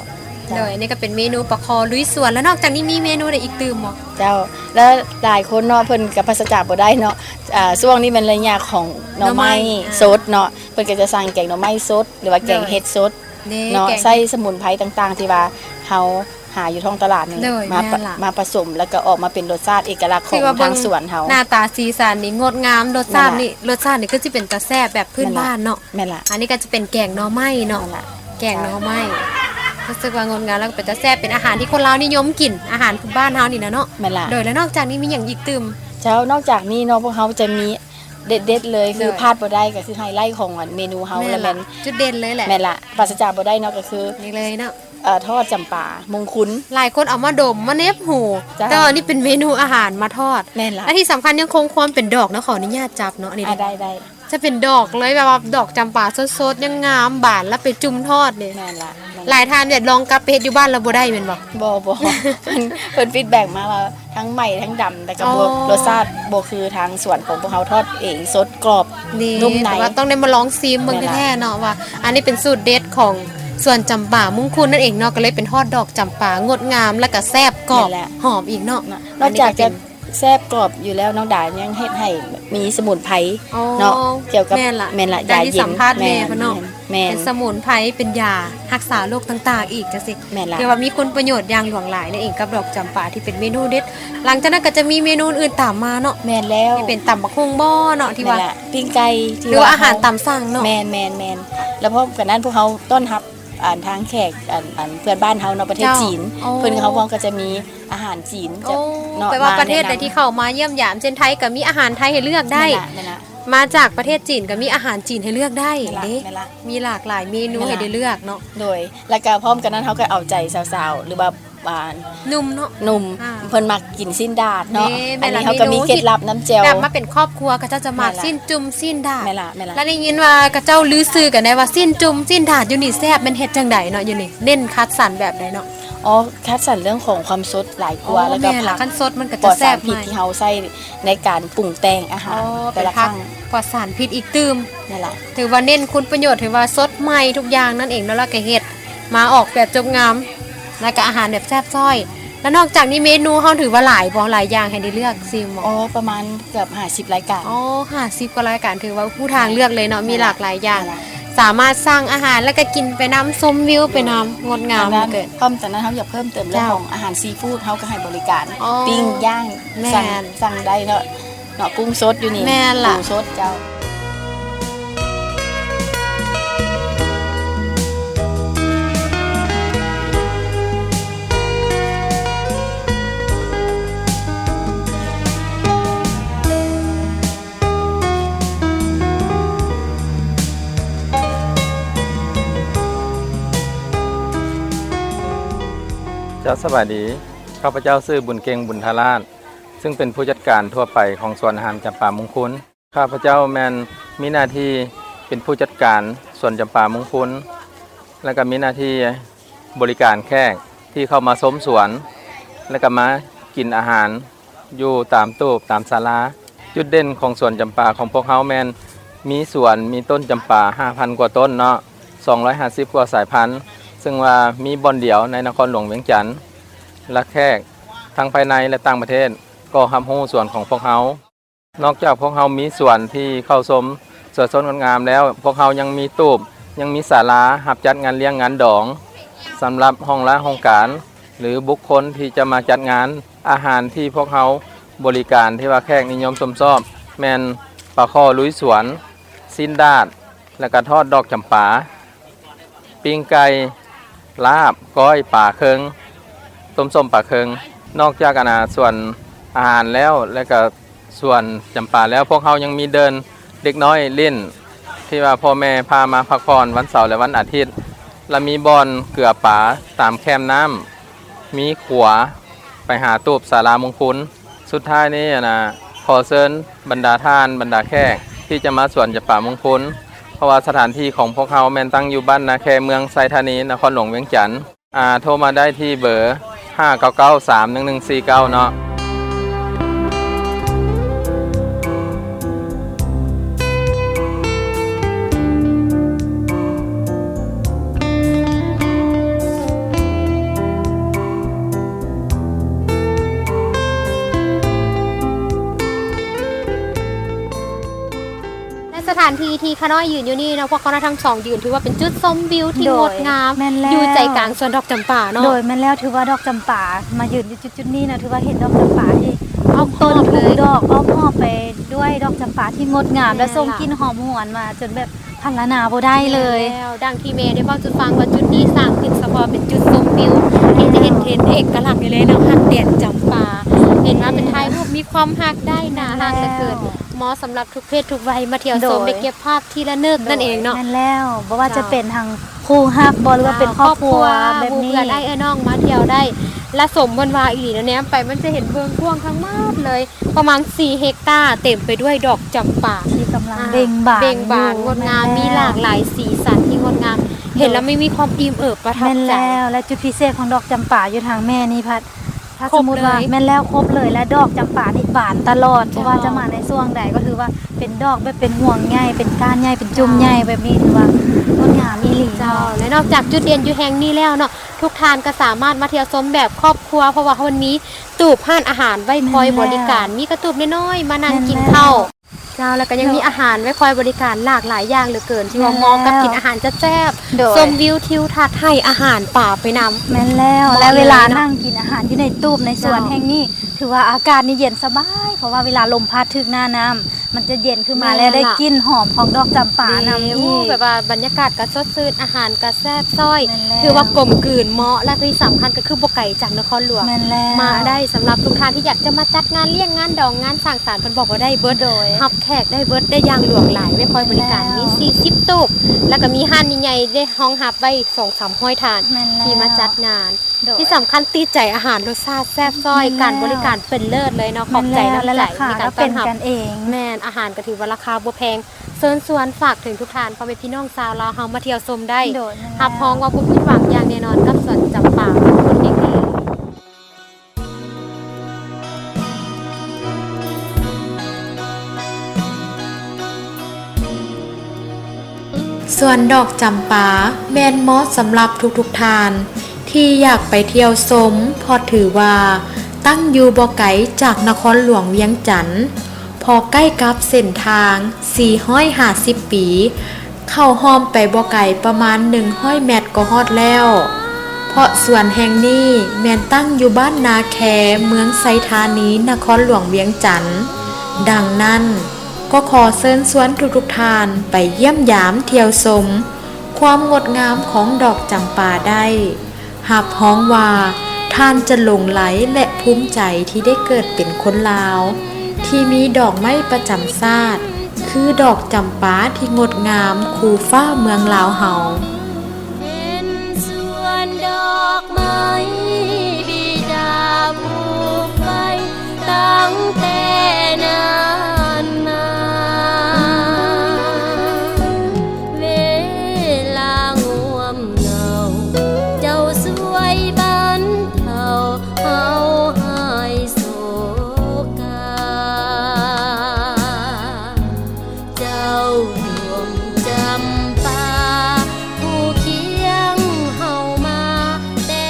B: โดยนี่ก็เป็นเมนูปลาคอลุยสวนแล้วนอกจากนี้มีเมนูอะไรอีกตื่มบ่
F: เจ้าแล้วหลายคนเนาะเพิ่นกับภาษาจากบ่ได้เนาะช่วงนี้มันระยะของหน่อไม้
B: หน่อไม้
F: สดเนาะเพิ่นก็จะสั่งแกงหน่อไม้สดหรือว่าแกงเห็ดสด
B: นี่
F: เนาะ
B: แกง
F: ใส่สมุนไพรต่างๆ ที่ว่าเฮาหาอยู่ท้องตลาดนี่
B: เลย
F: มา
B: แม่นล่ะ
F: มาผสมแล้วก็ออกมาเป็นรสชาติเอกลักษณ์ขอ
B: คื
F: ง
B: อว่า
F: ทางสวนเฮา
B: หน้าตาสีสันนี่งดงามรสชาตินี่ก็จะเป็นตาแซ่บแบบพื้นบ้านเนาะ
F: แม่นล่ะ
B: อันนี้ก็จะเป็นแกงหน่อไม้เนาะ
F: นั่นล่ะ
B: แกงหน่อไม้รู้สึกว่างดงามแล้วก็เป็นตาแซ่บเป็นอาหารที่คนลาวนิยมกินอาหารพื้นบ้านเฮานี่นะเนาะ
F: แม่นล่ะ
B: โดยแล้วนอกจากนี้มีอย่างอีกตื่ม
F: เจ้านอกจากนี้เนาะพวกเฮาจะมีเด็ดๆเลยคือ
B: เลย
F: พลาดบ่ได้ก็คือไฮไลท์ของเมนูเฮาแล้วแม่น
B: จุดเด่นเลยแหละ
F: แม่นล่ะปราศจากบ่ได้เนาะก็คือ
B: นี่เลยเนาะ
F: ทอดจำปามงคุน
B: หลายคนเอามาดมมาเนบหู
F: จ้า
B: แต่ว่านี่เป็นเมนูอาหารมาทอด
F: แม่นล่ะ
B: และที่สำคัญยังคงความเป็นดอกนะขออนุญาตจับเนาะอันนี่
F: ได้
B: จะเป็นดอกเลยแบบว่าดอกจำปาสดๆยังงามบานแล้วไปจุ่มทอดเนี่ย
F: แม่นล่ะแม่น
B: หลายทานเนี่ยลองกลับไปเฮ็ดอยู่บ้านเราบ่ได้แม่นบ่
F: บ่ เพิ่นฟีดแบ็กมาว่าทั้งใหม่ทั้งดำแต่ก็
B: อ๋
F: บ่
B: อ
F: รสชาติบ่คือทางสวนของพวกเฮาทอดเองสดกรอบ
B: นี่
F: นุ่มใน
B: แต่ว่าต้องได้มาลองซีมเบิ่ง
F: แม่นล่ะ
B: แท้ๆเนาะว่า อันนี้เป็นสูตรเด็ดของส่วนจำปามุ่งคุณนั่นเองเนาะก็เลยเป็นทอดดอกจำปางดงามแล้วก็แซ่บกรอบหอมอีกเนาะ
F: นอกจากจะแซ่บกรอบอยู่แล้วน้องดายังเฮ็ดให้มีสมุนไพร
B: อ๋อ
F: เนาะเกี่ยวกับ
B: แม่นล่ะ
F: แม่นละ
B: จาก
F: ยา
B: ที่
F: เย็น
B: สัมภาษณ์แม่เพิ่นเนาะ
F: แม่น
B: เป็นสมุนไพรเป็นยารักษาโรคต่างๆ อีกจังซี่
F: แม่นล่ะ
B: เรียกว่ามีคุณประโยชน์อย่างหลวงหลายนั่นเองกับดอกจำปาที่เป็นเมนูเด็ด หลังจากนั้นก็จะมีเมนูอื่นตามมาเนาะ
F: แม่นแล้ว
B: ที่เป็นตำบักหุ่งบ่เนาะที่
F: แม่
B: ว่าน
F: ละปิ้งไก่ที่
B: หรือว่าอาหารตามสั่งเนาะ
F: แม่นแล้วพร้อมกันนั้นพวกเฮาต้อนรับทางแขกเพื่อนบ้านเฮาเนาะประเทศ
B: เจ้า
F: จีน
B: โอ้
F: เพิ่นเขาพร้อมก็จะมีอาหารจีนจะ
B: โอ้
F: เนาะ
B: แปลว่า
F: มา
B: ประเทศใด
F: แนำ
B: ที่เข้ามาเยี่ยมยามเช่นไทยก็มีอาหารไทยให้เลือกได้
F: แม่นละ
B: มาจากประเทศจีนก็มีอาหารจีนให้เลือกได้
F: แม่นละ
B: เด้
F: แม่นละ
B: มีหลากหลายเมนู
F: แม่นละ
B: ให้ได้เลือกเนาะ
F: โดยแล้วก็พร้อมกันนั้นเขาก็เอาใจสาวๆหรือว่า
B: นุ่มเนาะ
F: หนุ่ม
B: อ่า
F: เพิ่นมักกินสิ้นดาดเนาะ
B: นี่แม่
F: อัน
B: นละ
F: นี้เขาก็มี
B: เมนู
F: เคล็ดลับน้ำเจล
B: แบบมาเป็นครอบครัวก็จะมา
F: แม่นละ
B: สิ้นจุ่มสิ้นดาด
F: แม่นละ
B: แล้วได้ยินว่ากระเจ้าลือซื้อกันได้ว่าสิ้นจุ่มสิ้นดาดอยู่นี่แซ่บมันเฮ็ดจังไดเนาะอยู่นี่เน้นคัดสรรแบบใดเนาะ
F: โ อ๋อคัดสรรเรื่องของความสดหลายกว่าแล้วก็
B: แม่น
F: ผั
B: ละ
F: ก
B: ขั้นสดมันก็
F: ปล
B: จะ
F: อด
B: แซ่
F: สาร
B: บ
F: พิษ
B: ใหม่
F: ที่เราใส่ในการปรุงแต่งอาหาร
B: เป็
F: แต่
B: น
F: ละค
B: ผัก
F: รั้ง
B: ปลอดสารพิษอีกตืม
F: นั่นแหละ
B: ถือว่าเน้นคุณประโยชน์ถือว่าสดใหม่ทุกอย่างนั่นเองแล้วเราก็เฮ็ดมาออกแบบจบงามแล้วก็อาหารแบบแซ่บซ้อย แล้วนอกจากนี้เมนูเฮาถือว่าหลายบ่หลายอย่างให้ได้เลือกซิม
F: อ๋อประมาณเกือบ50รายการ
B: อ๋อ50กว่ารายการถือว่าผู้ทางเลือกเลยเนาะมีหลากหลายอย่าง
F: นั่นแหละ
B: สามารถสร้างอาหารแล้วก็กินไปน้ำชมวิวไปน้ำงดงาม
F: ทางด้าน
B: เกิด
F: เพิ่มจากนั้นเขาอยากเพิ่มเติมเรื่อง
B: เจ้า
F: ของอาหารซีฟู้ดเขาก็ให้บริการ
B: อ๋อ
F: ปิ้งย่าง
B: แม่น
F: สั่งได้เนาะกุ้งสดอยู่นี่
B: แม่นล่ะ
F: ปูสดเจ้า
G: เจ้าสวัสดีข้าพเจ้าชื่อบุญเก่งบุญทาราชซึ่งเป็นผู้จัดการทั่วไปของสวนอาหารจำปามงคลข้าพเจ้าแมนมีหน้าที่เป็นผู้จัดการสวนจำปามงคลและก็มีหน้าที่บริการแขกที่เข้ามาชมสวนและก็มากินอาหารอยู่ตามตู้ตามศาลาจุดเด่นของสวนจำปาของพวกเฮาแมนมีสวนมีต้นจำปา 5,000 กว่าต้นเนาะ250 กว่าสายพันธุ์ซึ่งว่ามีบ่อนเดียวในนครหลวงเวียงจันทร์และแขกทั้งภายในและต่างประเทศก็รับรู้ส่วนของพวกเฮานอกจากพวกเฮามีส่วนที่เข้าชมสวนสดงามแล้ว พวกเฮายังมีตู้ยังมีศาลารับจัดงานเลี้ยงงานดองสำหรับห้องละห้องการหรือบุคคลที่จะมาจัดงานอาหารที่พวกเฮาบริการที่ว่าแขกนิยมชมชอบแม่นปลาข้อลุยสวนสิ้นดาดและก็ทอดดอกจำปาปิ้งไก่ลาบก้อยป่าเคิงต้มส้มป่าเคิงนอกจากส่วนอาหารแล้วก็ส่วนจำปาแล้วพวกเขายังมีเดินเด็กน้อยเล่นที่ว่าพ่อแม่พามาพักผ่อนวันเสาร์และวันอาทิตย์และมีบอนเกลือป่าตามแคมน้ำมีขัวไปหาตูบศาลามงคลสุดท้ายนี้ขอเชิญบรรดาท่านบรรดาแขกที่จะมาสวนจำปามงคลเพราะว่าสถานที่ของพวกเขาแม่นตั้งอยู่บ้านนาแคเมืองไซธานีนครหลวงเวียงจันทร์โทรมาได้ที่เบอร์599311149เนาะ
B: สถานที่ที่ข้าน้อยยืนอยู่นี่เนาะพวกเขาทั้งสองยืนถือว่าเป็นจุดชมวิวที่
A: โด
B: ง
A: ย
B: ดงาม
A: แม่นแล้ว
B: อยู่ใจกลางสวนดอกจำปาเนาะ
A: โดยแม่นแล้วถือว่าดอกจำปามายืนอยู่จุดๆนี้นะถือว่าเห็นดอกจำปาที่เอาต้น
B: หอบเลย
A: ดอกอ้อมหอบไปด้วยดอกจำปาที่งดงาม
B: แม่น
A: และส่ง
B: ล่ะ
A: กลิ่นหอมหวนมาจนแบบพรรณนาบ่ได้เลย
B: แล้วดังที่เมย์ได้บอกจุดฟังว่าจุดนี้สร้างขึ้นเฉพาะเป็นจุดชมวิวที่จะเห็นเอกลักษณ์อยู่เลยเนาะหักแดดจำปา เห็นว่าเป็นถ่ายรูปมีความหักได้หนาหักเหลือเกินเหมาะสำหรับทุกเพศทุกวัยมาเที่ยวชม
A: โดย
B: ได้เก็บภาพทีละนึกนั่นเองเนาะ
A: นั่นแล้วบ่ว่าจะเป็นทางคู่ฮักบ่หรือว่าเป็นครอบครัวแบบ
B: หมู่
A: นี้
B: เพื่อนได้น้องมาเที่ยวได้และสมบนวาอีหลีนะเนี่ยไปมันจะเห็นเบื้องกว้างทั้งหมดเลย ประมาณ4เฮกตาร์เต็มไปด้วยดอกจำปา
A: ที่กำลังเบ่งบาน
B: เบ่งบาน
A: อยู่
B: งดงาม
A: แ
B: มีหลากหลายสีสันที่งดงาม เห็นแล้วไม่มีความอิ่มเอิบประทับ
A: แม่น
B: ใจ
A: แล้วและจุดพิเศษของดอกจำปาอยู่ทางแม่นี่พัดถ้า
B: คร
A: ส
B: บ
A: มมติว่า
B: เลย
A: แม่นแล้วครบเลยและดอกจำปานี่บานตลอดเพ
B: จ้า
A: ราะว่าจะมาในช่วงใดก็ถือว่าเป็นดอกแบบเป็นห่วงใหญ่เป็นก้านใหญ่เป็นจุ่มใหญ่แบบนี้ถือว่างดงามอีหลี
B: เจ้า
A: เนาะ
B: และนอกจากจุดเด่นอยู่แห่งนี้แล้วเนาะทุกทานก็สามารถมาเที่ยวชมแบบครอบครัวเพราะว่าวันนี้ตูบห้านอาหารไว้คอยบริการมีกระตูบน้อยๆมานั่งกินข้าวเจ้าแล้วก็ยังมีอาหารไว้คอยบริการหลากหลายอย่างเหลือเกินที่ว่าเหมองกับกินอาหารจะแซ่บ
A: โดย
B: ชมวิวทิวทัศน์ให้อาหารป่าไปนำ
A: แม่นแล้ว
B: เหมาะ
A: และเวลา
B: เลยเนาะ
A: นั่งกินอาหารอยู่ในตู้ในสวน
B: เจ้า
A: แห่งนี้ ถือว่าอากาศนี่เย็นสบายเพราะว่าเวลาลมพัดถึกหน้าน้ำมันจะเย็นขึ้นมา
B: แม่น
A: แล้วได้
B: ล่ะ
A: กลิ่นหอมของดอกจำปานำอี
B: โอ้
A: ก
B: แบบว่าบรรยากาศก็สดชื่นอาหารก็แซ่บซ้อย
A: แม่นแล้ว
B: ถือว่ากลมกลืนเหมาะและที่สำคัญก็คือบ่ไกลจากนครหลวง
A: แม่นแล้ว
B: มาได้สำหรับทุกท่านที่อยากจะมาจัดงานเลี้ยงงานดองงานสั่งสรรค์เพิ่นบอกว่าได้เบิด
A: โดย
B: รับแขกได้เบิดได้อย่างหลวงหลายไว้คอยบริการ
A: แล้ว
B: มี40ตู้แล้วก็มีห้านใหญ่ๆได้ห้องรับไว้2-3ห้อยทาน
A: แม่นแล้ว
B: ที่มาจัดงาน
A: โดย
B: ที่สำคัญติดใจอาหารรสชาติแซ่บซ้อย
A: แม่นแล้ว
B: การบริการเป็นเลิศเลยเนาะขอบใจ
A: แม่นแล้ว
B: น้ำใจ
A: และราคา
B: ในกา
A: ก็
B: รต้
A: เป็
B: อน
A: น
B: รับ
A: กันเอง
B: แม่นอาหารก็ถือว่าราคาบ่แพงเชิญชวนฝากถึงทุกท่านพ่อแม่พี่น้องชาวลาวเฮามาเที่ยวชมได้
A: โดยแม่นแล้ว
B: รับรองว่าบ่ผิดหวังอย่างแน่นอนกับสวนจำปาเป็นเอก
D: ส่วนดอกจำปาแม่นเหมาะสำหรับทุกๆทาน ที่อยากไปเที่ยวชมเพอถือว่าตั้งอยู่บ่ไกลจากนครหลวงเวียงจันทน์พอใกล้กับเส้นทาง450 ปี เข้าห้อมไปบ่ไกลประมาณ100 เมตรก็ฮอดแล้ว เพราะส่วนแห่งนี้แม่นตั้งอยู่บ้านนาแคเมืองไซธานีนครหลวงเวียงจันทน์ดังนั้นก็ขอเชิญชวนทุกๆท่านไปเยี่ยมยามเที่ยวชมความงดงามของดอกจำปาได้หับฮ้องว่าท่านจะหลงไหลและภูมิใจที่ได้เกิดเป็นคนลาวที่มีดอกไม้ประจำชาติคือดอกจำปาที่งดงามคูฟ้าเมืองลาวเฮา
C: เป็นสวนดอกไม้บิดาปลูกไว้ตั้งแต่นานมาเวลาง่วมเหงาเจ้าสวยบันเทาเฮาหายโศกาเจ้ารวมจำปาผู้เคียงเฮามาแต่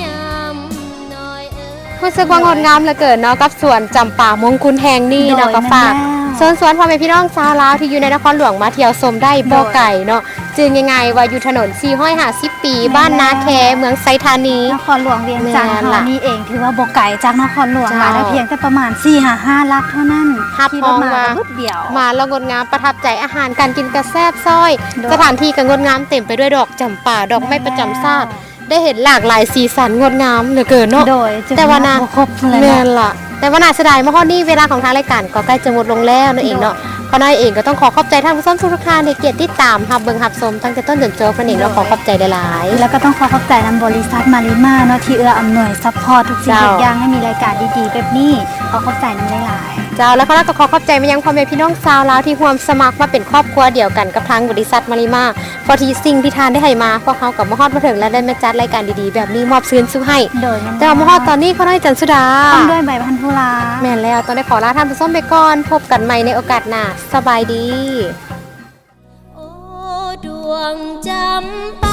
C: ยามน้อย
B: รู้สึกว่างดงามเหลือเกินเนาะกับสวนจำปามงคุณแห่งนี้เนาะก็ฝากเชิญชวนพ่อแม่พี่น้องชาวลาวที่อยู่ในนครหลวงมาเที่ยวชมได้บ่ไก่เนาะจึงยังไงว่าอยู่ถนน450 ปีบ้านนาแคเมืองไซธานี
A: นครหลวงเวียงจันทร์
B: แม่นล่ะ
A: เฮานี่เองถือว่าบ่ไกลจากนครหลวงมา
B: เจ้า
A: ได้เพียงแค่ประมาณ 4-5 ลักเท่านั้น
B: ฮับ
A: ที่
B: พ้
A: เรา
B: อง
A: มา
B: ว่า
A: รุดเดียว
B: มาแล้วงดงามประทับใจอาหารการกินกระแซบซ้อย
A: โดย
B: สถานที่ก็งดงามเต็มไปด้วยดอกจำปาดอกไม้ประจำชาติได้เห็นหลากหลายสีสันงดงามเหลือเกินเนาะ
A: โดยจึง
B: แต่ว่านา
A: บ่ครบเลย
B: แม่
A: นะ
B: นล่ะแต่ว่าน่าเสียดายเมื่อข้อนี้เวลาของทางรายการก็ใกล้จะหมดลงแล้วนั่นเองเนาะเพราะน้อยเองก็ต้องขอขอบใจท่านผู้ชมทุกท่านที่เกียรติติดตามรับเบิ่งรับชมตั้งแต่ต้นจนจบนั่นเองเราขอขอบใจหลายๆ
A: แล้วก็ต้องขอขอบใจนำบริษัทมาริมาเนาะที่เอื้ออำนวยซัพพอร์ตทุกสิ่ง
B: เจ้า
A: ทุกอย่างให้มีรายการดีๆแบบนี้ขอขอบใจนำหลาย
B: เจ้าแล้วก็ขอขอบใจมายังพ่อแม่พี่น้องชาวลาวที่ร่วมสมัครมาเป็นครอบครัวเดียวกันกับทางบริษัทมาริมาพอที่สิ่งที่ทานได้ให้มาพวกเขากับมาฮอดมาถึงและได้มาจัดรายการดีๆแบบนี้มอบซื้อซุให้
A: ๆโดย
B: แต่ว่ามาฮอดตอนนี้เขาได้จันทร์สุดา
A: ต้องด้วยใบพันธุลา
B: แม่นแล้วต้องได้ขอลาท่านผู้ชมไปก่อนพบกันใหม่ในโอกาสหน้าสบายดี
C: โอ้ดวงจำปา